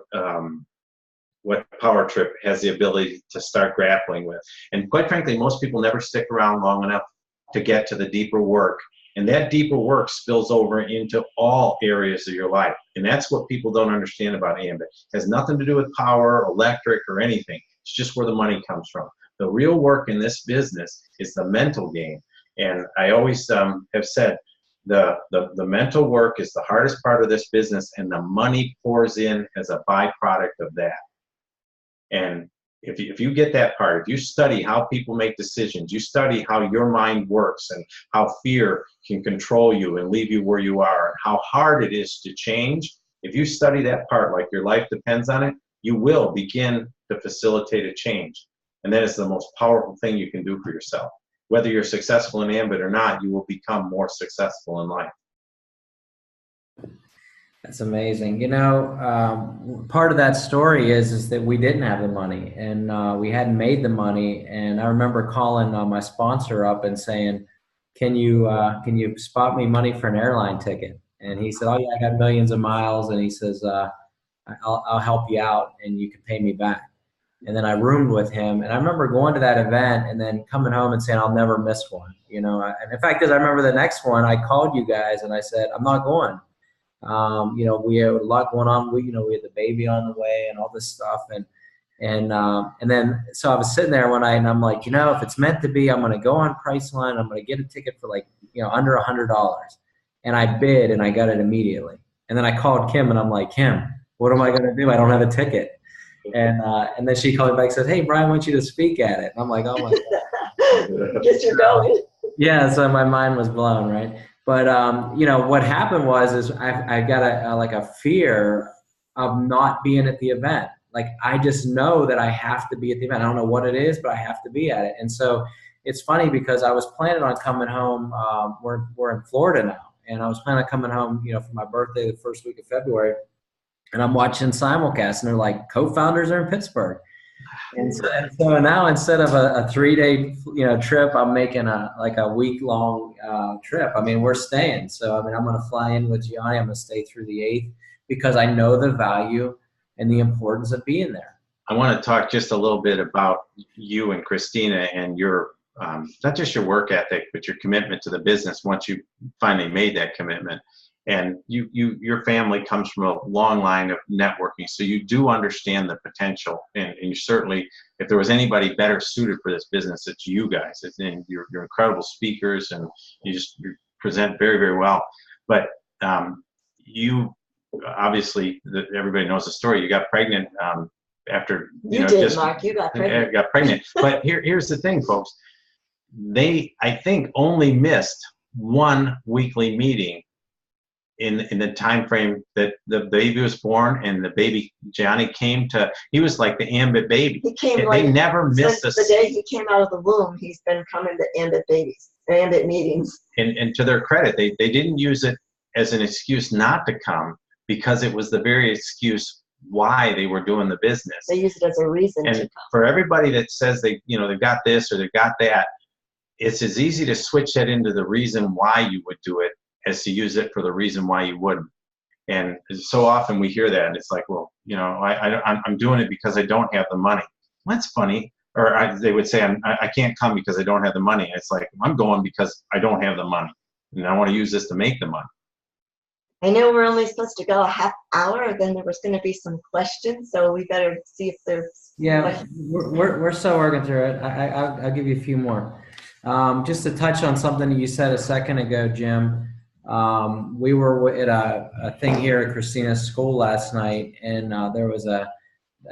Power Trip has the ability to start grappling with. And quite frankly, most people never stick around long enough to get to the deeper work. And that deeper work spills over into all areas of your life. And that's what people don't understand about Ambit. It has nothing to do with power, electric, or anything. It's just where the money comes from. The real work in this business is the mental game. And I always have said the mental work is the hardest part of this business, and the money pours in as a byproduct of that. And if you get that part, if you study how people make decisions, you study how your mind works and how fear can control you and leave you where you are, and how hard it is to change, if you study that part like your life depends on it, you will begin to facilitate a change. And that is the most powerful thing you can do for yourself. Whether you're successful in Ambit or not, you will become more successful in life. That's amazing. You know, part of that story is that we didn't have the money, and we hadn't made the money. And I remember calling my sponsor up and saying, can you spot me money for an airline ticket? And he said, oh yeah, I got millions of miles. And he says, I'll help you out and you can pay me back. And then I roomed with him, and I remember going to that event and then coming home and saying, I'll never miss one. You know, and in fact, as I remember the next one, I called you guys and I said, I'm not going. You know, we had a lot going on. We had the baby on the way and all this stuff. And then, so I was sitting there one night and I'm like, you know, if it's meant to be, I'm going to go on Priceline. I'm going to get a ticket for like, you know, under $100. And I bid and I got it immediately. And then I called Kim and I'm like, Kim, what am I going to do? I don't have a ticket. And then she called me back and said, hey, Brian wants you to speak at it. And I'm like, oh my God. Guess you're going. Yeah. So my mind was blown. Right. But, you know, what happened is I got a fear of not being at the event. Like, I just know that I have to be at the event. I don't know what it is, but I have to be at it. And so it's funny because I was planning on coming home. We're in Florida now. And I was planning on coming home, you know, for my birthday, the first week of February. And I'm watching simulcast, and they're like, co-founders are in Pittsburgh. And so now instead of a 3-day, you know, trip, I'm making a week-long trip. I mean, we're staying. So, I mean, I'm going to fly in with Gianni. I'm going to stay through the 8th because I know the value and the importance of being there. I want to talk just a little bit about you and Christina and your, not just your work ethic, but your commitment to the business once you finally made that commitment. And your family comes from a long line of networking, so you do understand the potential. And you certainly, if there was anybody better suited for this business, it's you guys. And you're incredible speakers, and you present very, very well. But you obviously, everybody knows the story. You got pregnant after Marc. You got pregnant. Got pregnant. But here's the thing, folks. They, I think, only missed one weekly meeting in the time frame that the baby was born and the baby Johnny came to, he was like the Ambit baby. He came They like never missed since the day he came out of the womb. He's been coming to Ambit babies, or Ambit meetings. And to their credit, they didn't use it as an excuse not to come, because it was the very excuse why they were doing the business. They use it as a reason And to come. for everybody that says they've got this or they've got that, it's as easy to switch that into the reason why you would do it as to use it for the reason why you wouldn't. And so often we hear that, and it's like, well, I'm doing it because I don't have the money. Well, that's funny. Or they would say, I can't come because I don't have the money. And it's like, I'm going because I don't have the money, and I want to use this to make the money. I know we're only supposed to go a half hour, then there was going to be some questions, so we better see if there's questions. We're still working through it. I'll give you a few more. Just to touch on something you said a second ago, Jim. We were at a thing here at Christina's school last night, and there was a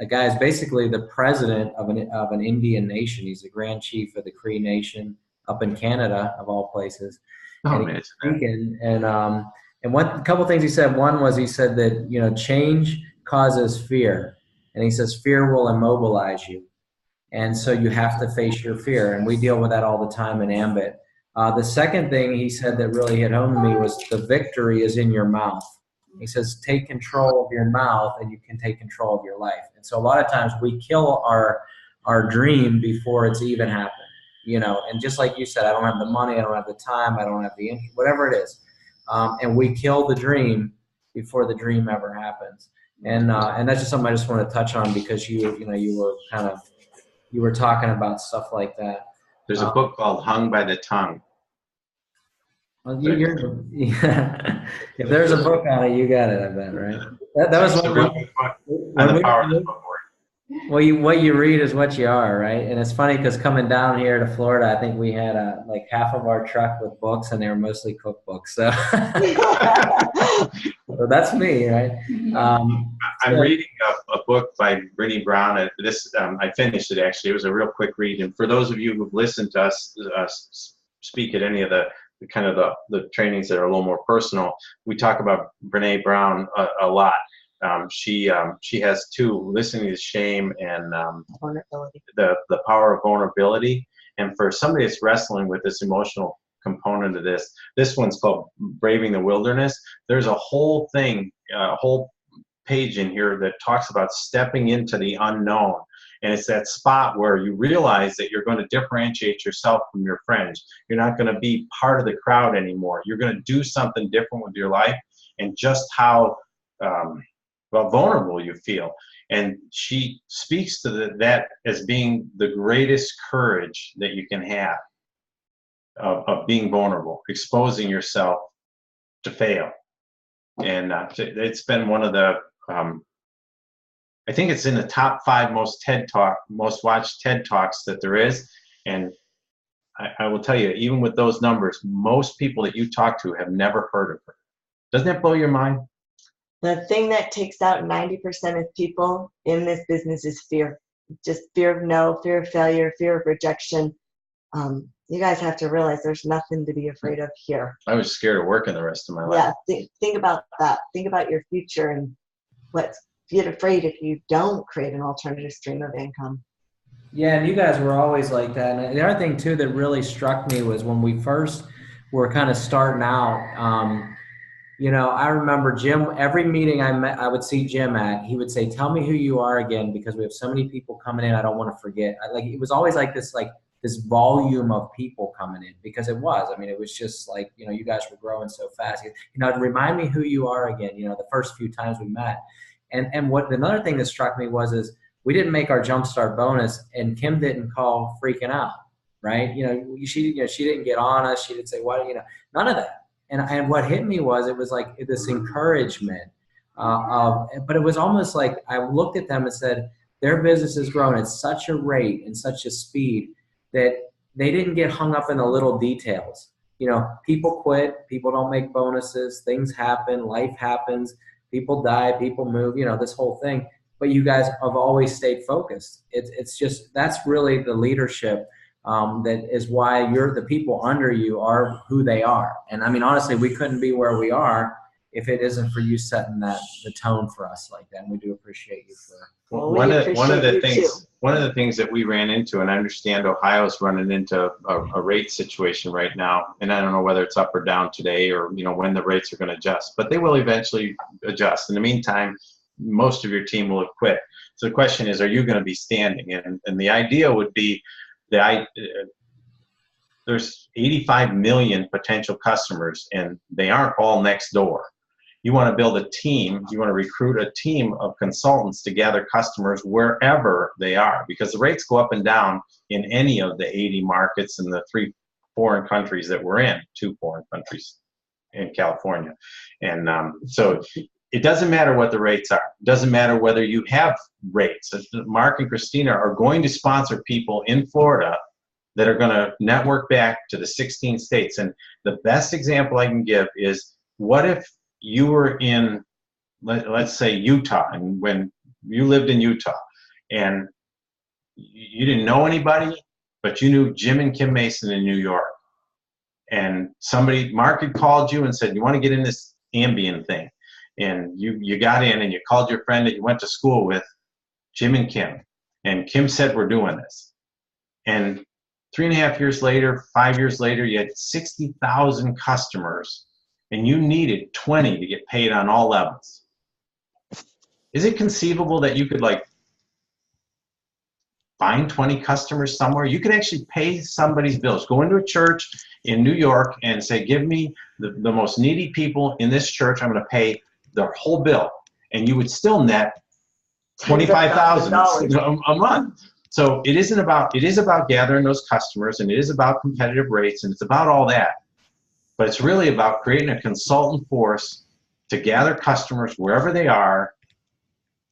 guy who's basically the president of an Indian nation. He's the Grand Chief of the Cree Nation up in Canada, of all places. Oh, and man. speaking, and a couple things he said. One was he said that change causes fear, and he says fear will immobilize you, and so you have to face your fear. And we deal with that all the time in Ambit. The second thing he said that really hit home to me was the victory is in your mouth. He says take control of your mouth, and you can take control of your life. And so a lot of times we kill our dream before it's even happened. And just like you said, I don't have the money, I don't have the time, I don't have the interest, whatever it is. And we kill the dream before the dream ever happens. And that's just something I just want to touch on, because you were talking about stuff like that. There's a book called Hung by the Tongue. Well, if there's a book on it, you got it, I bet, right? That was a really good book on the power of the book. Well, what you read is what you are, right? And it's funny because coming down here to Florida, I think we had like half of our truck with books, and they were mostly cookbooks. So, so that's me, right? I'm reading a book by Brené Brown. I finished it, actually. It was a real quick read. And for those of you who've listened to us speak at any of the trainings that are a little more personal, we talk about Brené Brown a lot. She has two: listening to shame and Vulnerability. The power of vulnerability. And for somebody that's wrestling with this emotional component of this one's called Braving the Wilderness. There's a whole thing, a whole page in here that talks about stepping into the unknown. And it's that spot where you realize that you're going to differentiate yourself from your friends. You're not going to be part of the crowd anymore. You're going to do something different with your life, and just how vulnerable you feel. And she speaks to that as being the greatest courage that you can have, of being vulnerable, exposing yourself to fail. And it's been one of the, I think it's in the top 5 most watched TED Talks that there is. And I will tell you, even with those numbers, most people that you talk to have never heard of her. Doesn't that blow your mind? The thing that takes out 90% of people in this business is fear. Just fear of no, fear of failure, fear of rejection. You guys have to realize there's nothing to be afraid of here. I was scared of working the rest of my life. Yeah, think about that. Think about your future and get afraid if you don't create an alternative stream of income. Yeah, and you guys were always like that. And the other thing too that really struck me was when we first were kind of starting out. I remember Jim, every meeting I would see Jim at, he would say, tell me who you are again, because we have so many people coming in, I don't want to forget. It was always like this volume of people coming in, because it was. I mean, it was just like, you guys were growing so fast. Remind me who you are again, the first few times we met. And what another thing that struck me is we didn't make our Jumpstart bonus, and Kim didn't call freaking out, right? She didn't get on us. She didn't say, what, none of that. And what hit me was, it was like this encouragement but it was almost like I looked at them and said, their business is growing at such a rate and such a speed that they didn't get hung up in the little details. People quit, people don't make bonuses, things happen, life happens, people die, people move, this whole thing. But you guys have always stayed focused. It's just, that's really the leadership. That is why the people under you are who they are. And I mean, honestly, we couldn't be where we are if it isn't for you setting the tone for us like that. And we do appreciate you for. Well, One of the things that we ran into, and I understand Ohio's running into a rate situation right now, and I don't know whether it's up or down today, or when the rates are going to adjust, but they will eventually adjust. In the meantime, most of your team will have quit. So the question is, are you going to be standing? And the idea would be that there's 85 million potential customers, and they aren't all next door. You want to build a team, you want to recruit a team of consultants to gather customers wherever they are, because the rates go up and down in any of the 80 markets in the 3 foreign countries that we're in, 2 foreign countries in California. And so it doesn't matter what the rates are. It doesn't matter whether you have rates. Marc and Christina are going to sponsor people in Florida that are going to network back to the 16 states. And the best example I can give is, what if you were in, let's say, Utah, and when you lived in Utah and you didn't know anybody, but you knew Jim and Kim Mason in New York, and Marc had called you and said, you want to get in this Ambient thing, and you got in and you called your friend that you went to school with, Jim and Kim, and Kim said, we're doing this. And 3.5 years later, 5 years later, you had 60,000 customers, and you needed 20 to get paid on all levels. Is it conceivable that you could find 20 customers somewhere? You could actually pay somebody's bills. Go into a church in New York and say, give me the most needy people in this church. I'm going to pay their whole bill. And you would still net $25,000 a month. So it is about gathering those customers, and it is about competitive rates, and it's about all that. But it's really about creating a consultant force to gather customers wherever they are.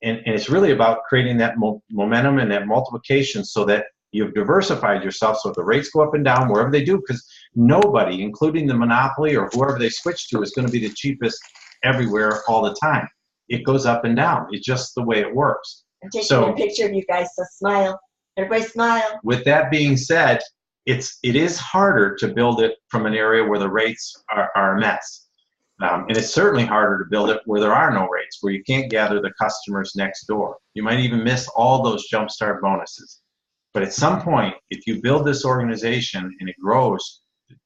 And it's really about creating that momentum and that multiplication, so that you've diversified yourself, so if the rates go up and down wherever they do, because nobody, including the monopoly or whoever they switch to, is going to be the cheapest everywhere all the time. It goes up and down. It's just the way it works. I'm taking a picture of you guys, so smile. Everybody smile. With that being said, it is harder to build it from an area where the rates are a mess. And it's certainly harder to build it where there are no rates, where you can't gather the customers next door. You might even miss all those jumpstart bonuses. But at some point, if you build this organization and it grows,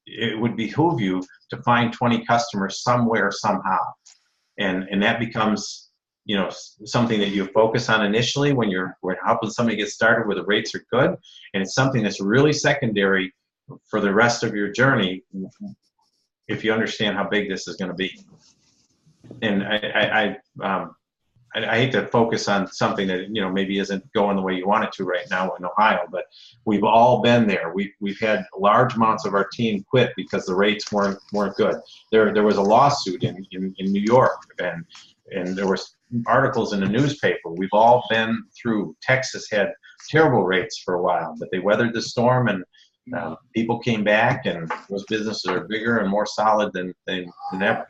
it would behoove you to find 20 customers somewhere, somehow. And that becomes, something that you focus on initially when you're helping somebody get started where the rates are good. And it's something that's really secondary for the rest of your journey, if you understand how big this is going to be. And I hate to focus on something that maybe isn't going the way you want it to right now in Ohio, but we've all been there. We've had large amounts of our team quit because the rates weren't good. There was a lawsuit in New York, and there was articles in the newspaper. We've all been through. Texas had terrible rates for a while, but they weathered the storm, and people came back, and those businesses are bigger and more solid than ever.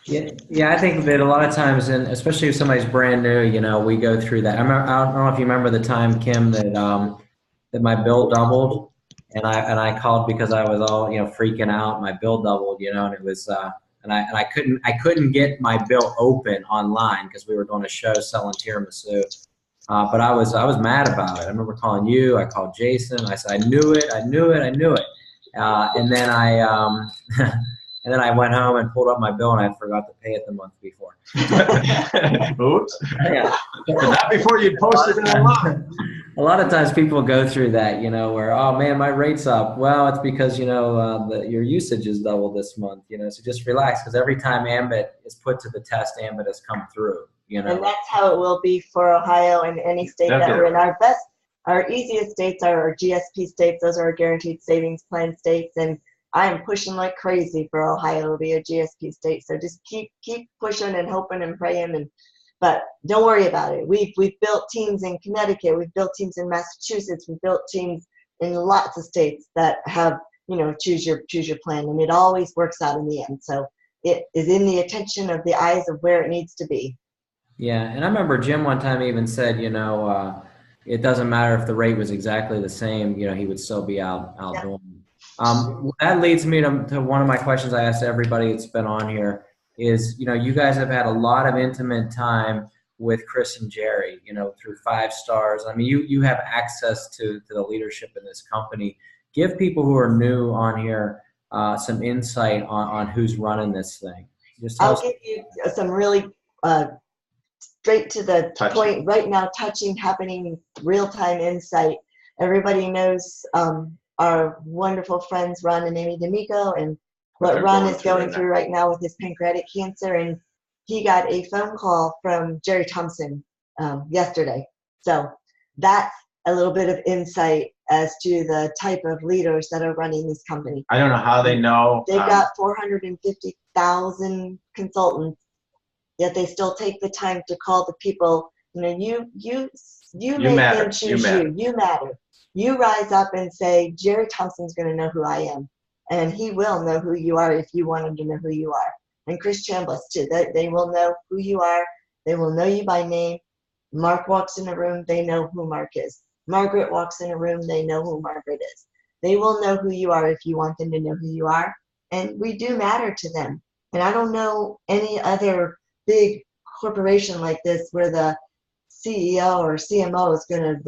Yeah, I think that a lot of times, and especially if somebody's brand new, we go through that. I don't know if you remember the time, Kim, that my bill doubled, and I called because I was all freaking out. My bill doubled, and it was and I couldn't get my bill open online because we were doing a show selling tiramisu. But I was mad about it. I remember calling you. I called Jason. I said, I knew it. And then and then I went home and pulled up my bill, and I forgot to pay it the month before. Oops. Yeah. Not before you posted it online. A lot of times people go through that, where, oh man, my rate's up. Well, it's because, your usage is double this month, so just relax, because every time Ambit is put to the test, Ambit has come through, And that's how it will be for Ohio and any state that we're in. Our easiest states are our GSP states. Those are our guaranteed savings plan states. And I am pushing like crazy for Ohio to be a GSP state. So just keep pushing and hoping and praying. But don't worry about it. We've built teams in Connecticut. We've built teams in Massachusetts. We've built teams in lots of states that have, choose your plan. And it always works out in the end. So it is in the attention of the eyes of where it needs to be. Yeah. And I remember Jim one time even said, it doesn't matter if the rate was exactly the same, he would still be out doing it. That leads me to one of my questions I asked everybody that's been on here. is, you guys have had a lot of intimate time with Chris and Jerry, through 5 stars. I mean, you have access to the leadership in this company. Give people who are new on here some insight on who's running this thing. I'll give you some really straight to the point right now, touching, happening, real-time insight. Everybody knows our wonderful friends Ron and Amy D'Amico, and what Ron is going through right now with his pancreatic cancer. And he got a phone call from Jerry Thompson yesterday. So that's a little bit of insight as to the type of leaders that are running this company. I don't know how they know. They've got 450,000 consultants, yet they still take the time to call the people. You make matter. them choose you. You matter. You rise up and say, Jerry Thompson's going to know who I am. And he will know who you are if you want him to know who you are. And Chris Chambliss, too. They will know who you are. They will know you by name. Marc walks in a room, they know who Marc is. Margaret walks in a room, they know who Margaret is. They will know who you are if you want them to know who you are. And we do matter to them. And I don't know any other big corporation like this where the CEO or CMO is going to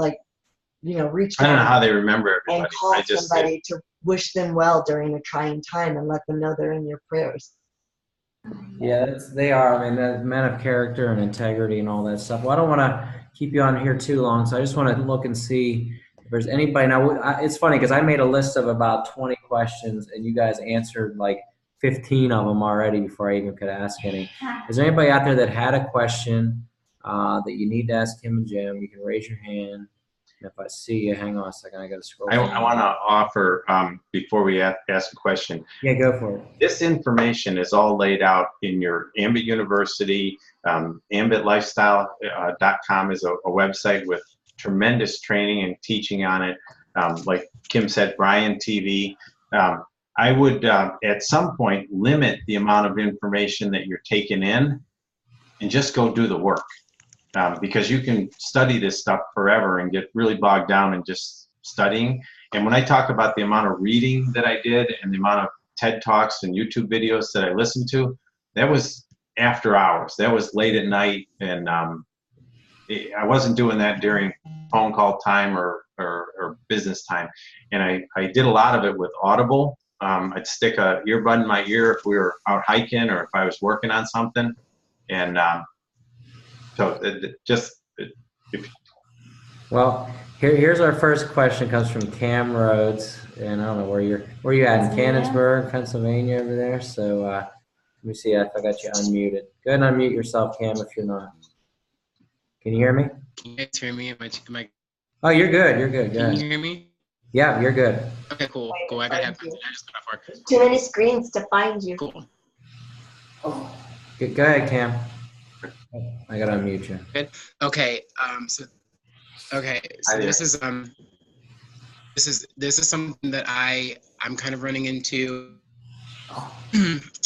reach out. I don't know how they remember everybody. And call somebody to wish them well during a trying time and let them know they're in your prayers. Yeah, they are. I mean, the men of character and integrity and all that stuff. Well, I don't want to keep you on here too long, so I just want to look and see if there's anybody. Now, it's funny because I made a list of about 20 questions, and you guys answered like 15 of them already before I even could ask any. Is there anybody out there that had a question that you need to ask Kim and Jim? You can raise your hand. And if I see you, hang on a second. I got to scroll. I want to offer, before we ask a question. Yeah, go for it. This information is all laid out in your Ambit University. AmbitLifestyle.com is a website with tremendous training and teaching on it. Like Kim said, Brian TV. I would, at some point, limit the amount of information that you're taking in and just go do the work. Because you can study this stuff forever and get really bogged down in just studying. And when I talk about the amount of reading that I did and the amount of TED Talks and YouTube videos that I listened to, that was after hours. That was late at night, and I wasn't doing that during phone call time or business time. And I did a lot of it with Audible. I'd stick a earbud in my ear if we were out hiking or if I was working on something. And so well, here's our first question. Comes from Cam Rhodes, and I don't know where you at, in Canonsburg, Pennsylvania, over there. So let me see if I got you unmuted. Go ahead and unmute yourself, Cam, if you're not. Can you hear me? Can you guys hear me? Am I... Oh, you're good. You're good. Can you hear me? Yeah, you're good. Okay, cool. I got headphones. I just got off work. Too many screens to find you. Cool. Go ahead, Cam. I gotta unmute you. Good. Okay. So this is something that I'm kind of running into.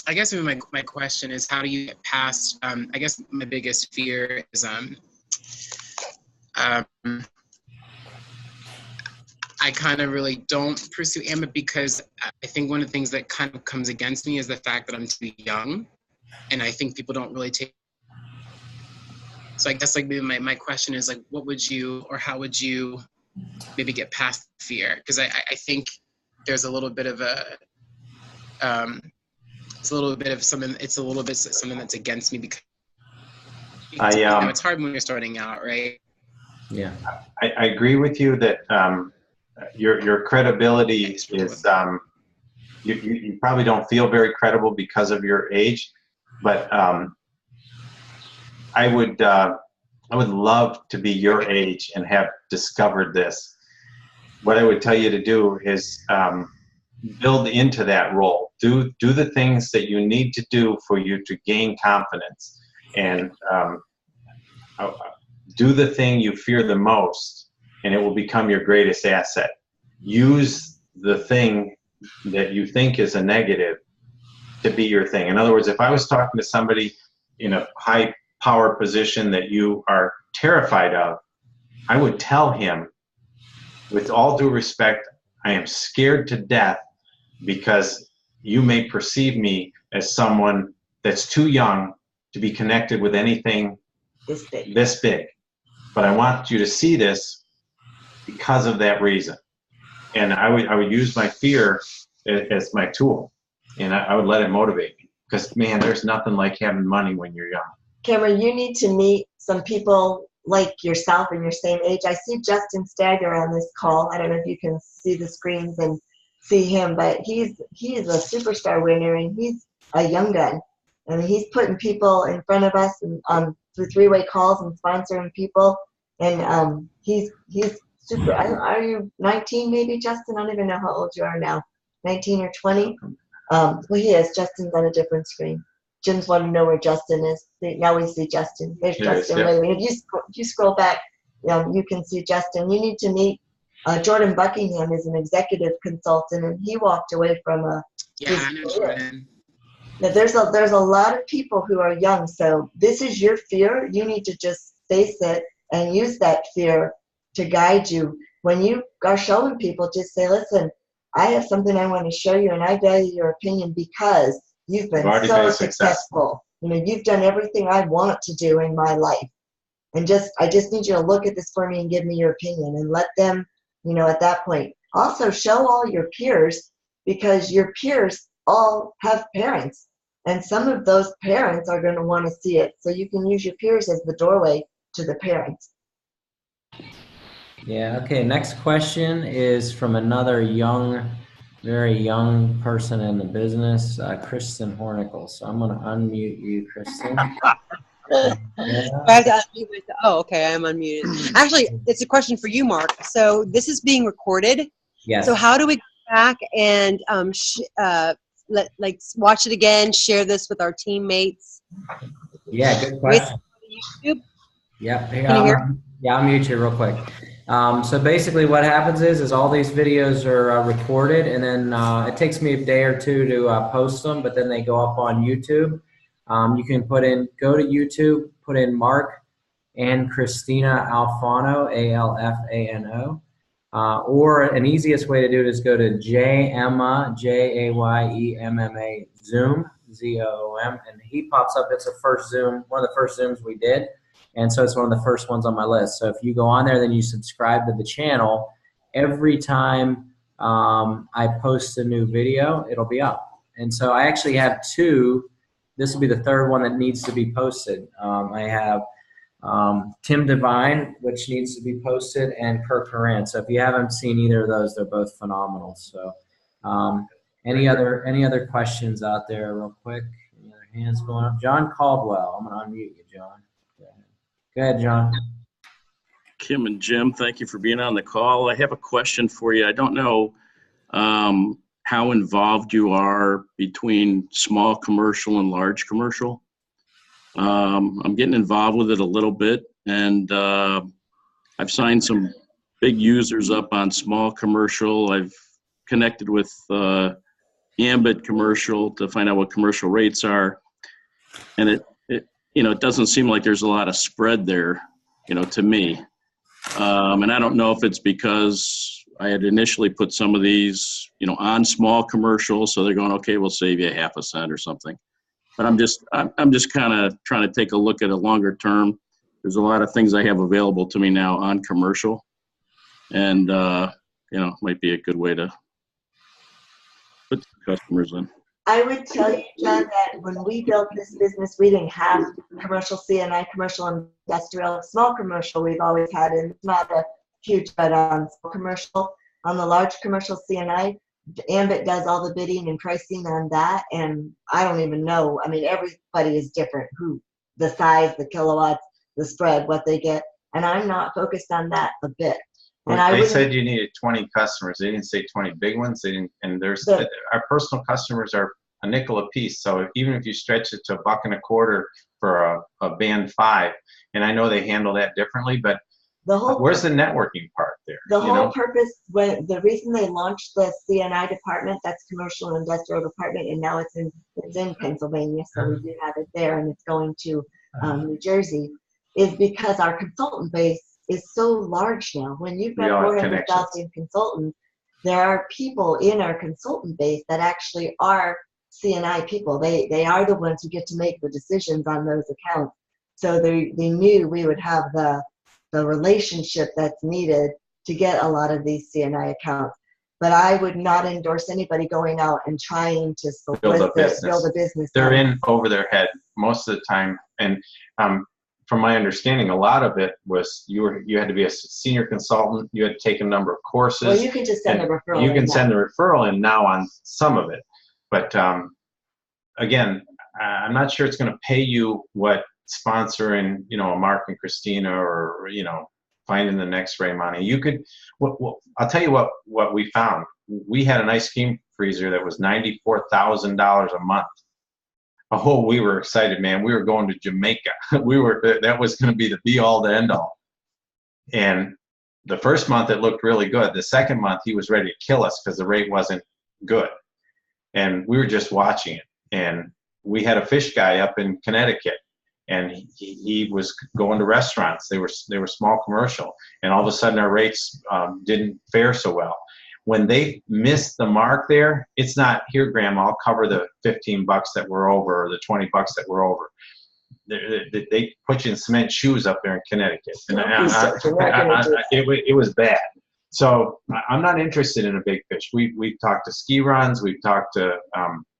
I guess my question is, how do you get past? I guess my biggest fear is I kind of really don't pursue Ambit because I think one of the things that kind of comes against me is the fact that I'm too young, and I think people don't really take. So I guess like maybe my question is like, what would you, or how would you maybe get past fear? Because I think there's a little bit of something that's against me because it's hard when you're starting out, right? Yeah. I agree with you that your credibility is you probably don't feel very credible because of your age, but I would love to be your age and have discovered this. What I would tell you to do is build into that role. Do the things that you need to do for you to gain confidence, and do the thing you fear the most, and it will become your greatest asset. Use the thing that you think is a negative to be your thing. In other words, if I was talking to somebody in a high power position that you are terrified of, I would tell him, with all due respect, I am scared to death because you may perceive me as someone that's too young to be connected with anything this big. But I want you to see this because of that reason. And I would use my fear as my tool, and I would let it motivate me. Because, man, there's nothing like having money when you're young. Cameron, you need to meet some people like yourself and your same age. I see Justin Stagger on this call. I don't know if you can see the screens and see him, but he is a superstar winner, and he's a young gun. I mean, he's putting people in front of us and through three-way calls and sponsoring people. And he's super. Are you 19 maybe, Justin? I don't even know how old you are now. 19 or 20? Well, he is. Justin's on a different screen. Jim's wanting to know where Justin is. Now we see Justin. There's Justin. Yeah. If you scroll back, you can see Justin. You need to meet Jordan Buckingham is an executive consultant, and he walked away from a. Yeah, I know Jordan. Now, there's a lot of people who are young, so this is your fear. You need to just face it and use that fear to guide you. When you are showing people, just say, listen, I have something I want to show you, and I value your opinion because you've been so successful. You know, you've done everything I want to do in my life. And I just need you to look at this for me and give me your opinion, and let them, at that point. Also show all your peers, because your peers all have parents, and some of those parents are going to want to see it. So you can use your peers as the doorway to the parents. Yeah, okay, next question is from another very young person in the business, Kristen Hornicle. So I'm going to unmute you, Kristen. I have to unmute myself. Oh, okay, I'm unmuted. Actually, it's a question for you, Marc. So this is being recorded. Yes. So how do we go back and watch it again, share this with our teammates? Yeah, good question. YouTube? Yep. Can you hear? Yeah, I'll mute you real quick. So basically what happens is all these videos are recorded, and then it takes me a day or two to post them, but then they go up on YouTube. You can go to YouTube, put in Marc and Christina Alfano, Alfano. Or an easiest way to do it is go to Jayemma, Jayemma Zoom, Zoom, and he pops up. It's a first Zoom, one of the first Zooms we did. And so it's one of the first ones on my list. So if you go on there, then you subscribe to the channel. Every time I post a new video, it'll be up. And so I actually have two. This will be the third one that needs to be posted. I have Tim Devine, which needs to be posted, and Kirk Horan. So if you haven't seen either of those, they're both phenomenal. So any other questions out there real quick? Any other hands going up? John Caldwell. I'm going to unmute you, John. Go ahead, John. Kim and Jim, thank you for being on the call. I have a question for you. I don't know how involved you are between small commercial and large commercial. I'm getting involved with it a little bit, and I've signed some big users up on small commercial. I've connected with Ambit commercial to find out what commercial rates are, and it doesn't seem like there's a lot of spread there, to me. And I don't know if it's because I had initially put some of these, on small commercial, so they're going, okay, we'll save you 0.5 cent or something. But I'm just kind of trying to take a look at a longer term. There's a lot of things I have available to me now on commercial, and might be a good way to put customers in. I would tell you, John, that when we built this business, we didn't have commercial CNI, commercial industrial, small commercial we've always had, and it's not a huge, but small commercial. On the large commercial CNI, Ambit does all the bidding and pricing on that, and I don't even know. I mean, everybody is different, the size, the kilowatts, the spread, what they get, and I'm not focused on that a bit. Well, they said you needed 20 customers. They didn't say 20 big ones. They didn't. And our personal customers are a nickel a piece. So even if you stretch it to $1.25 for a band 5, and I know they handle that differently, but where's the networking part there? The whole purpose, the reason they launched the CNI department, that's commercial and industrial department, and now it's in Pennsylvania, so we do have it there, and it's going to New Jersey, is because our consultant base is so large now. When you've got 400,000 consultants, there are people in our consultant base that actually are C&I people. They are the ones who get to make the decisions on those accounts. So they knew we would have the relationship that's needed to get a lot of these C&I accounts. But I would not endorse anybody going out and trying to build a business. They're in over their head most of the time. And from my understanding, a lot of it was you had to be a senior consultant. You had to take a number of courses. Well, you can just send a referral. You can send the referral in now on some of it. But again, I'm not sure it's going to pay you what sponsoring, a Marc and Christina or, finding the next Ray money. You could, I'll tell you what we found. We had an ice cream freezer that was $94,000 a month. Oh, we were excited, man. We were going to Jamaica. That was going to be the be all to end all. And the first month it looked really good. The second month he was ready to kill us because the rate wasn't good. And we were just watching it. And we had a fish guy up in Connecticut, and he was going to restaurants. They were small commercial, and all of a sudden our rates didn't fare so well. When they missed the mark there, it's not, here, Grandma, I'll cover the $15 that we're over or the $20 that we're over. They put you in cement shoes up there in Connecticut. And it was bad. So I'm not interested in a big fish. We've talked to ski runs. We've talked to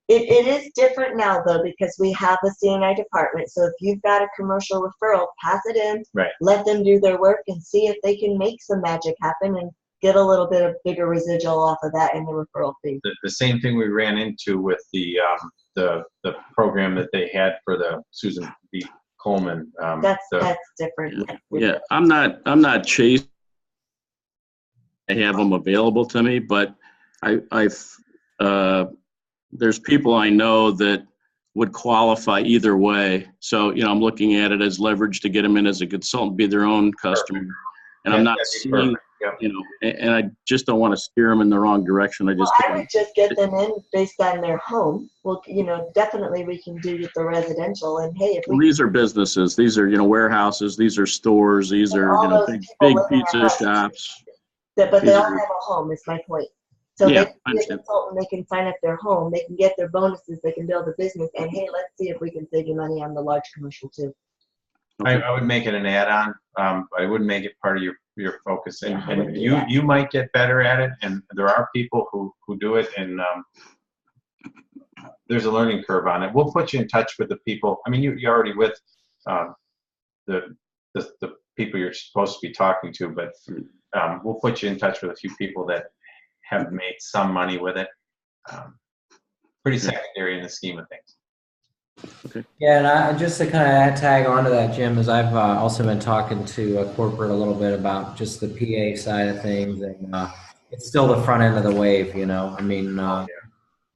It is different now, though, because we have a C&I department. So if you've got a commercial referral, pass it in, right. Let them do their work and see if they can make some magic happen and get a little bit of bigger residual off of that in the referral fee. The same thing we ran into with the program that they had for the Susan B. Coleman. That's different. Yeah, I'm not chasing. I have them available to me, but there's people I know that would qualify either way. So, I'm looking at it as leverage to get them in as a consultant, be their own customer. And I'm not seeing, and I just don't want to steer them in the wrong direction. I would just get them in based on their home. Well, definitely we can do with the residential. And hey, these are businesses, these are, warehouses, these are stores, these are, big pizza shops. But they all have a home, is my point. So yeah, they can be a consultant, they can sign up their home, they can get their bonuses, they can build a business, and hey, let's see if we can save you money on the large commercial too. I would make it an add-on. I wouldn't make it part of your focus. And you might get better at it, and there are people who do it, and there's a learning curve on it. We'll put you in touch with the people. I mean, you're already with the people you're supposed to be talking to, but we'll put you in touch with a few people that have made some money with it. Pretty secondary in the scheme of things. Okay. Yeah, and I just to kind of tag onto that, Jim, is I've also been talking to corporate a little bit about just the PA side of things, and it's still the front end of the wave, I mean,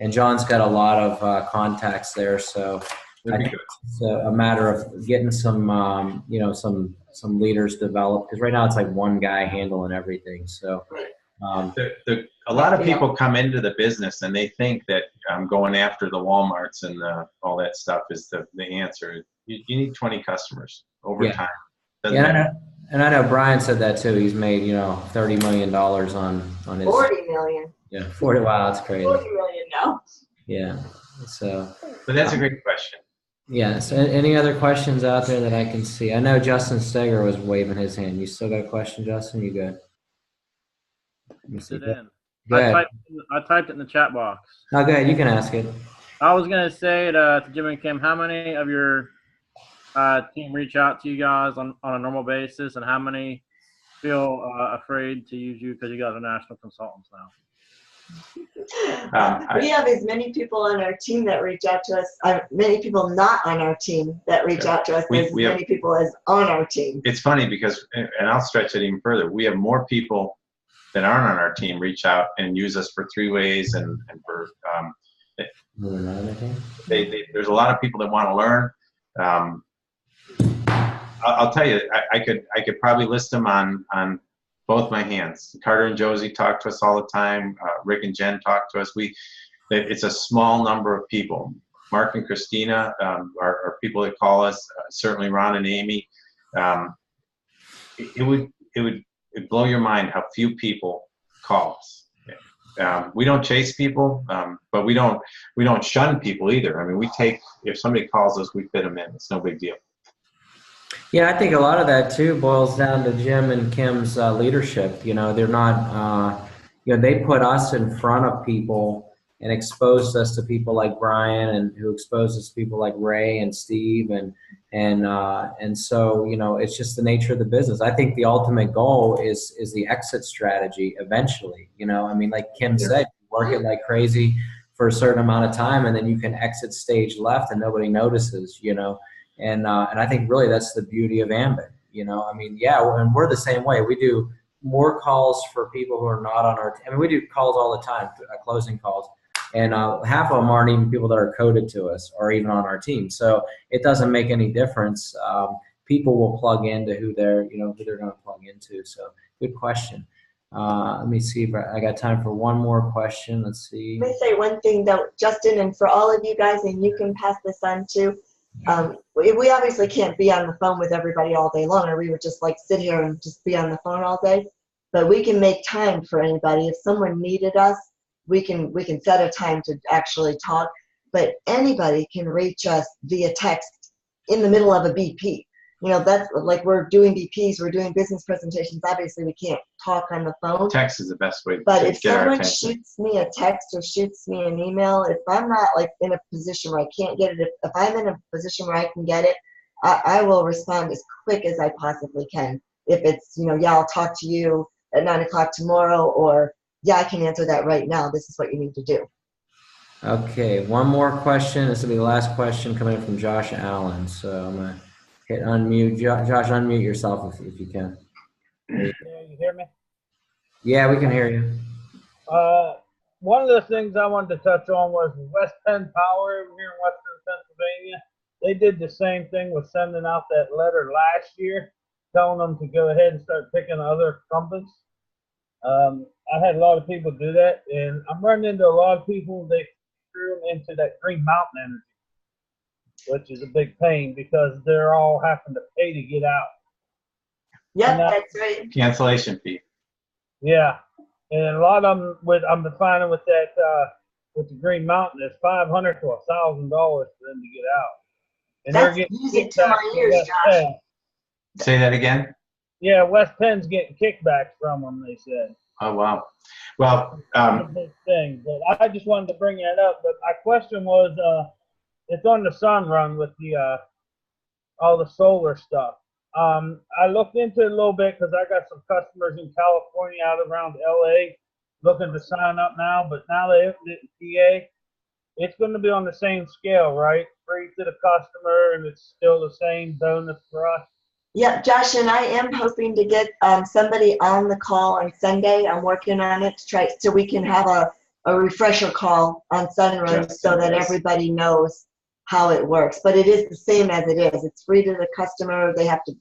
and John's got a lot of contacts there, so I think it's a matter of getting some, some leaders developed, because right now it's like one guy handling everything. So. A lot of people come into the business and they think that going after the Walmarts and all that stuff is the answer. You need 20 customers over time. And I know Brian said that too. He's made $30 million on his 40 million. Yeah, 40. Wow, that's crazy. 40 million now. Yeah. So. But that's a great question. Yeah. So any other questions out there that I can see? I know Justin Steger was waving his hand. You still got a question, Justin? You good? Sit in. I typed it in the chat box. Oh, good. You can ask it. I was going to say to Jim and Kim, how many of your team reach out to you guys on a normal basis, and how many feel afraid to use you because you guys are national consultants now? We have as many people on our team that reach out to us, many people not on our team that reach out to us, as many people as on our team. It's funny because, and I'll stretch it even further, we have more people that aren't on our team reach out and use us for 3-ways and for there's a lot of people that want to learn. I'll tell you, I could probably list them on both my hands. Carter and Josie talk to us all the time. Rick and Jen talk to us. It's a small number of people. Marc and Christina are people that call us. Certainly Ron and Amy. It would blow your mind how few people call us. We don't chase people, but we don't shun people either. I mean, if somebody calls us, we fit them in. It's no big deal. Yeah, I think a lot of that too boils down to Jim and Kim's leadership. You know, they're not, they put us in front of people and exposed us to people like Brian, and who exposed us to people like Ray and Steve, and so it's just the nature of the business. I think the ultimate goal is the exit strategy eventually. I mean, like Kim said, work it like crazy for a certain amount of time, and then you can exit stage left and nobody notices. And I think really that's the beauty of Ambit. I mean, yeah, and we're the same way. We do more calls for people who are not on our team. I mean, we do calls all the time, closing calls, and half of them aren't even people that are coded to us or even on our team. So it doesn't make any difference. People will plug into who they're going to plug into. So good question. Let me see if I got time for one more question. Let's see. Let me say one thing though, Justin, and for all of you guys, and you can pass this on too. We obviously can't be on the phone with everybody all day long, or we would just like sit here and just be on the phone all day. But we can make time for anybody. If someone needed us, we can set a time to actually talk. But anybody can reach us via text in the middle of a BP. That's like, we're doing BPs, we're doing business presentations. Obviously, we can't talk on the phone. Text is the best way to But if get our someone attention. shoots me a text or shoots me an email, if I'm not like in a position where I can't get it, if I'm in a position where I can get it, I will respond as quick as I possibly can. If it's, yeah, I'll talk to you at 9 o'clock tomorrow, or yeah, I can answer that right now. This is what you need to do. Okay, one more question. This will be the last question coming in from Josh Allen. So I'm going to hit unmute. Josh, unmute yourself if you can. Yeah, you hear me? Yeah, we can hear you. One of the things I wanted to touch on was West Penn Power over here in Western Pennsylvania. They did the same thing with sending out that letter last year, telling them to go ahead and start picking other incumbents. I had a lot of people do that, and I'm running into a lot of people, they threw them into that Green Mountain Energy, which is a big pain because they're all having to pay to get out. Yeah, that's right. Cancellation fee. Yeah, and a lot of them, I'm finding with that, with the Green Mountain, it's $500 to $1,000 for them to get out. And That's they're getting music to my kickbacks from ears, West Josh. Penn. Say that again. Yeah, West Penn's getting kickbacks from them, they said. Oh, wow. Well, That's a big thing. But I just wanted to bring that up. But my question was, it's on the Sun Run with the all the solar stuff. I looked into it a little bit because I got some customers in California out around LA looking to sign up now, but now they have it in PA. It's going to be on the same scale, right? Free to the customer, and it's still the same bonus for us. Yeah, Josh, and I am hoping to get somebody on the call on Sunday. I'm working on it to try so we can have a refresher call on Sunrun so that everybody knows how it works. But it is the same as it is. It's free to the customer. They have to,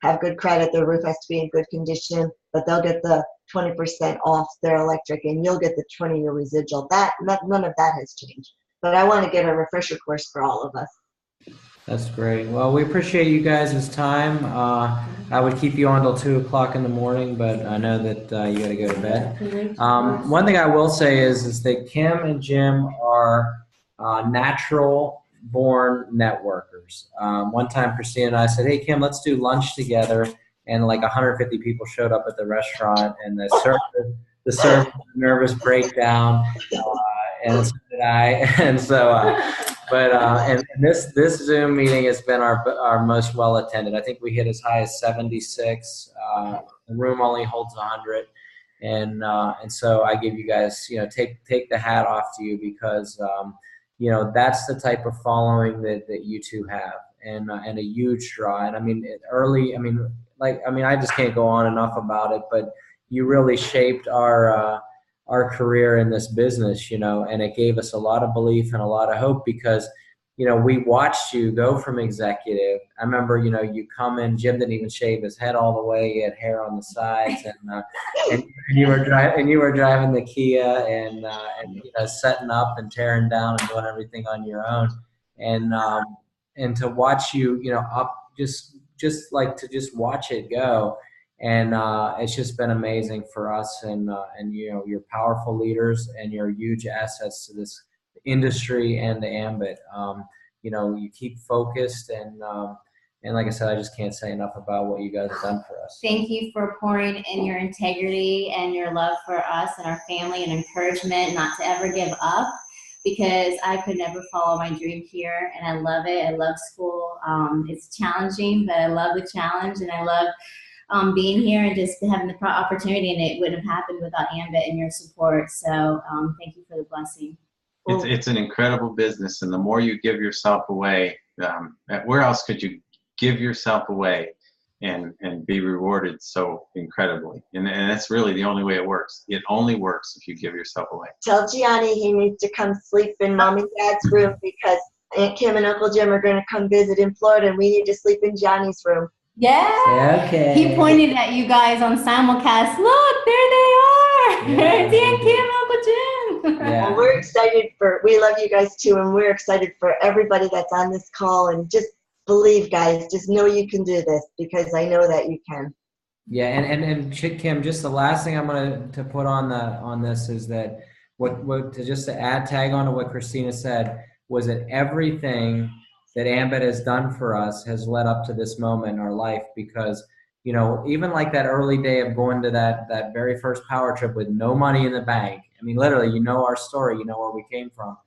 have good credit. Their roof has to be in good condition, but they'll get the 20% off their electric, and you'll get the 20-year residual. None of that has changed. But I want to get a refresher course for all of us. That's great. Well, we appreciate you guys' time. I would keep you on till 2 o'clock in the morning, but I know that you got to go to bed. One thing I will say is that Kim and Jim are natural-born networkers. One time, Christina and I said, "Hey, Kim, let's do lunch together," and like 150 people showed up at the restaurant, and the server nervous breakdown, and so did I, and so. And this Zoom meeting has been our most well attended. I think we hit as high as 76. The room only holds 100, and so I give you guys, take the hat off to you because that's the type of following that you two have, and a huge draw. And I mean, I just can't go on enough about it, but you really shaped our career in this business, and it gave us a lot of belief and a lot of hope because, we watched you go from executive. I remember, you come in, Jim didn't even shave his head all the way. He had hair on the sides, and you were driving the Kia and setting up and tearing down and doing everything on your own. And to watch you, up just watch it go. And it's just been amazing for us, and you know, you're powerful leaders and you're huge assets to this industry and the Ambit. You know, you keep focused, and like I said, I just can't say enough about what you guys have done for us. Thank you for pouring in your integrity and your love for us and our family and encouragement not to ever give up, because I could never follow my dream here, and I love it. I love school. It's challenging, but I love the challenge, and I love being here and just having the opportunity, and it wouldn't have happened without Ambit and your support. So thank you for the blessing. It's an incredible business, and the more you give yourself away, where else could you give yourself away and be rewarded so incredibly? And that's really the only way it works. It only works if you give yourself away. Tell Gianni he needs to come sleep in Mom and Dad's room, because Aunt Kim and Uncle Jim are going to come visit in Florida, and we need to sleep in Gianni's room. Yeah. Okay. He pointed at you guys on simulcast. Look, there they are. Yeah. Dan, Kim, Uncle Jim. Yeah. Well, we're excited we love you guys too, and we're excited for everybody that's on this call, and just believe, guys, just know you can do this, because I know that you can. Yeah, and Kim, just the last thing I'm going to put on this is that to add tag on to what Christina said, was that everything that Ambit has done for us has led up to this moment in our life, because, you know, even like that early day of going to that very first power trip with no money in the bank. I mean, literally, you know our story, you know where we came from,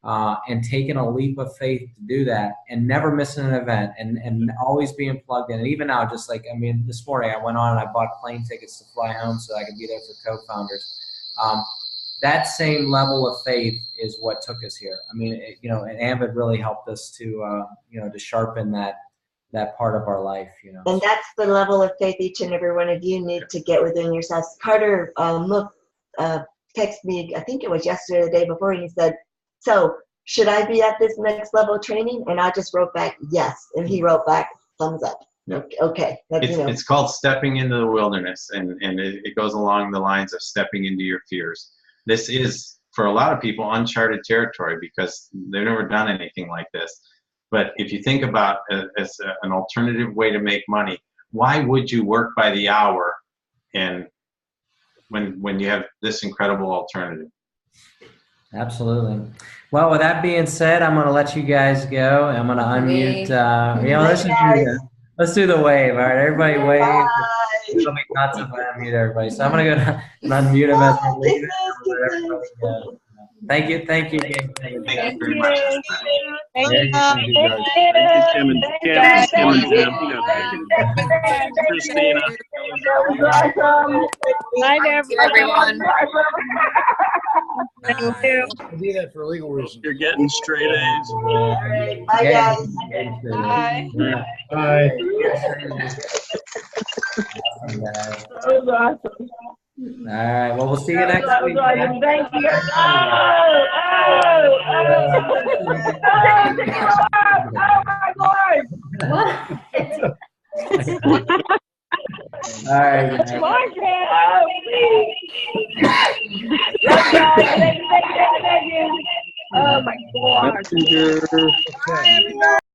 and taking a leap of faith to do that, and never missing an event, and always being plugged in. And even now, just like, I mean, this morning I went on and I bought plane tickets to fly home so I could be there for co-founders. That same level of faith is what took us here. I mean, you know, and Ambit really helped us to, you know, to sharpen that part of our life, you know. And that's the level of faith each and every one of you need to get within yourselves. Carter texted me, I think it was yesterday or the day before, and he said, so should I be at this next level of training? And I just wrote back, yes. And he wrote back, thumbs up. Yep. Okay. It's called stepping into the wilderness, and it goes along the lines of stepping into your fears. This is, for a lot of people, uncharted territory, because they've never done anything like this. But if you think about it as an alternative way to make money, why would you work by the hour and when you have this incredible alternative? Absolutely. Well, with that being said, I'm going to let you guys go. I'm going to unmute. You know, let's do the wave. All right, everybody wave. It'll be nuts if I unmute everybody. So I'm going to go and unmute them as we're leaving. Thank you. Thank you. Thank you very much. Thank you. Thank you, Kim and Jim. Christina. Night, everyone. Thank you. I do that for legal reasons. You're getting straight A's. Bye, guys. Bye. Bye. That was awesome. All right. Well, we'll see you next That was week. awesome. Thank you. Oh my God. All right. Marc, oh, please. Thank you. Oh my God. Messenger.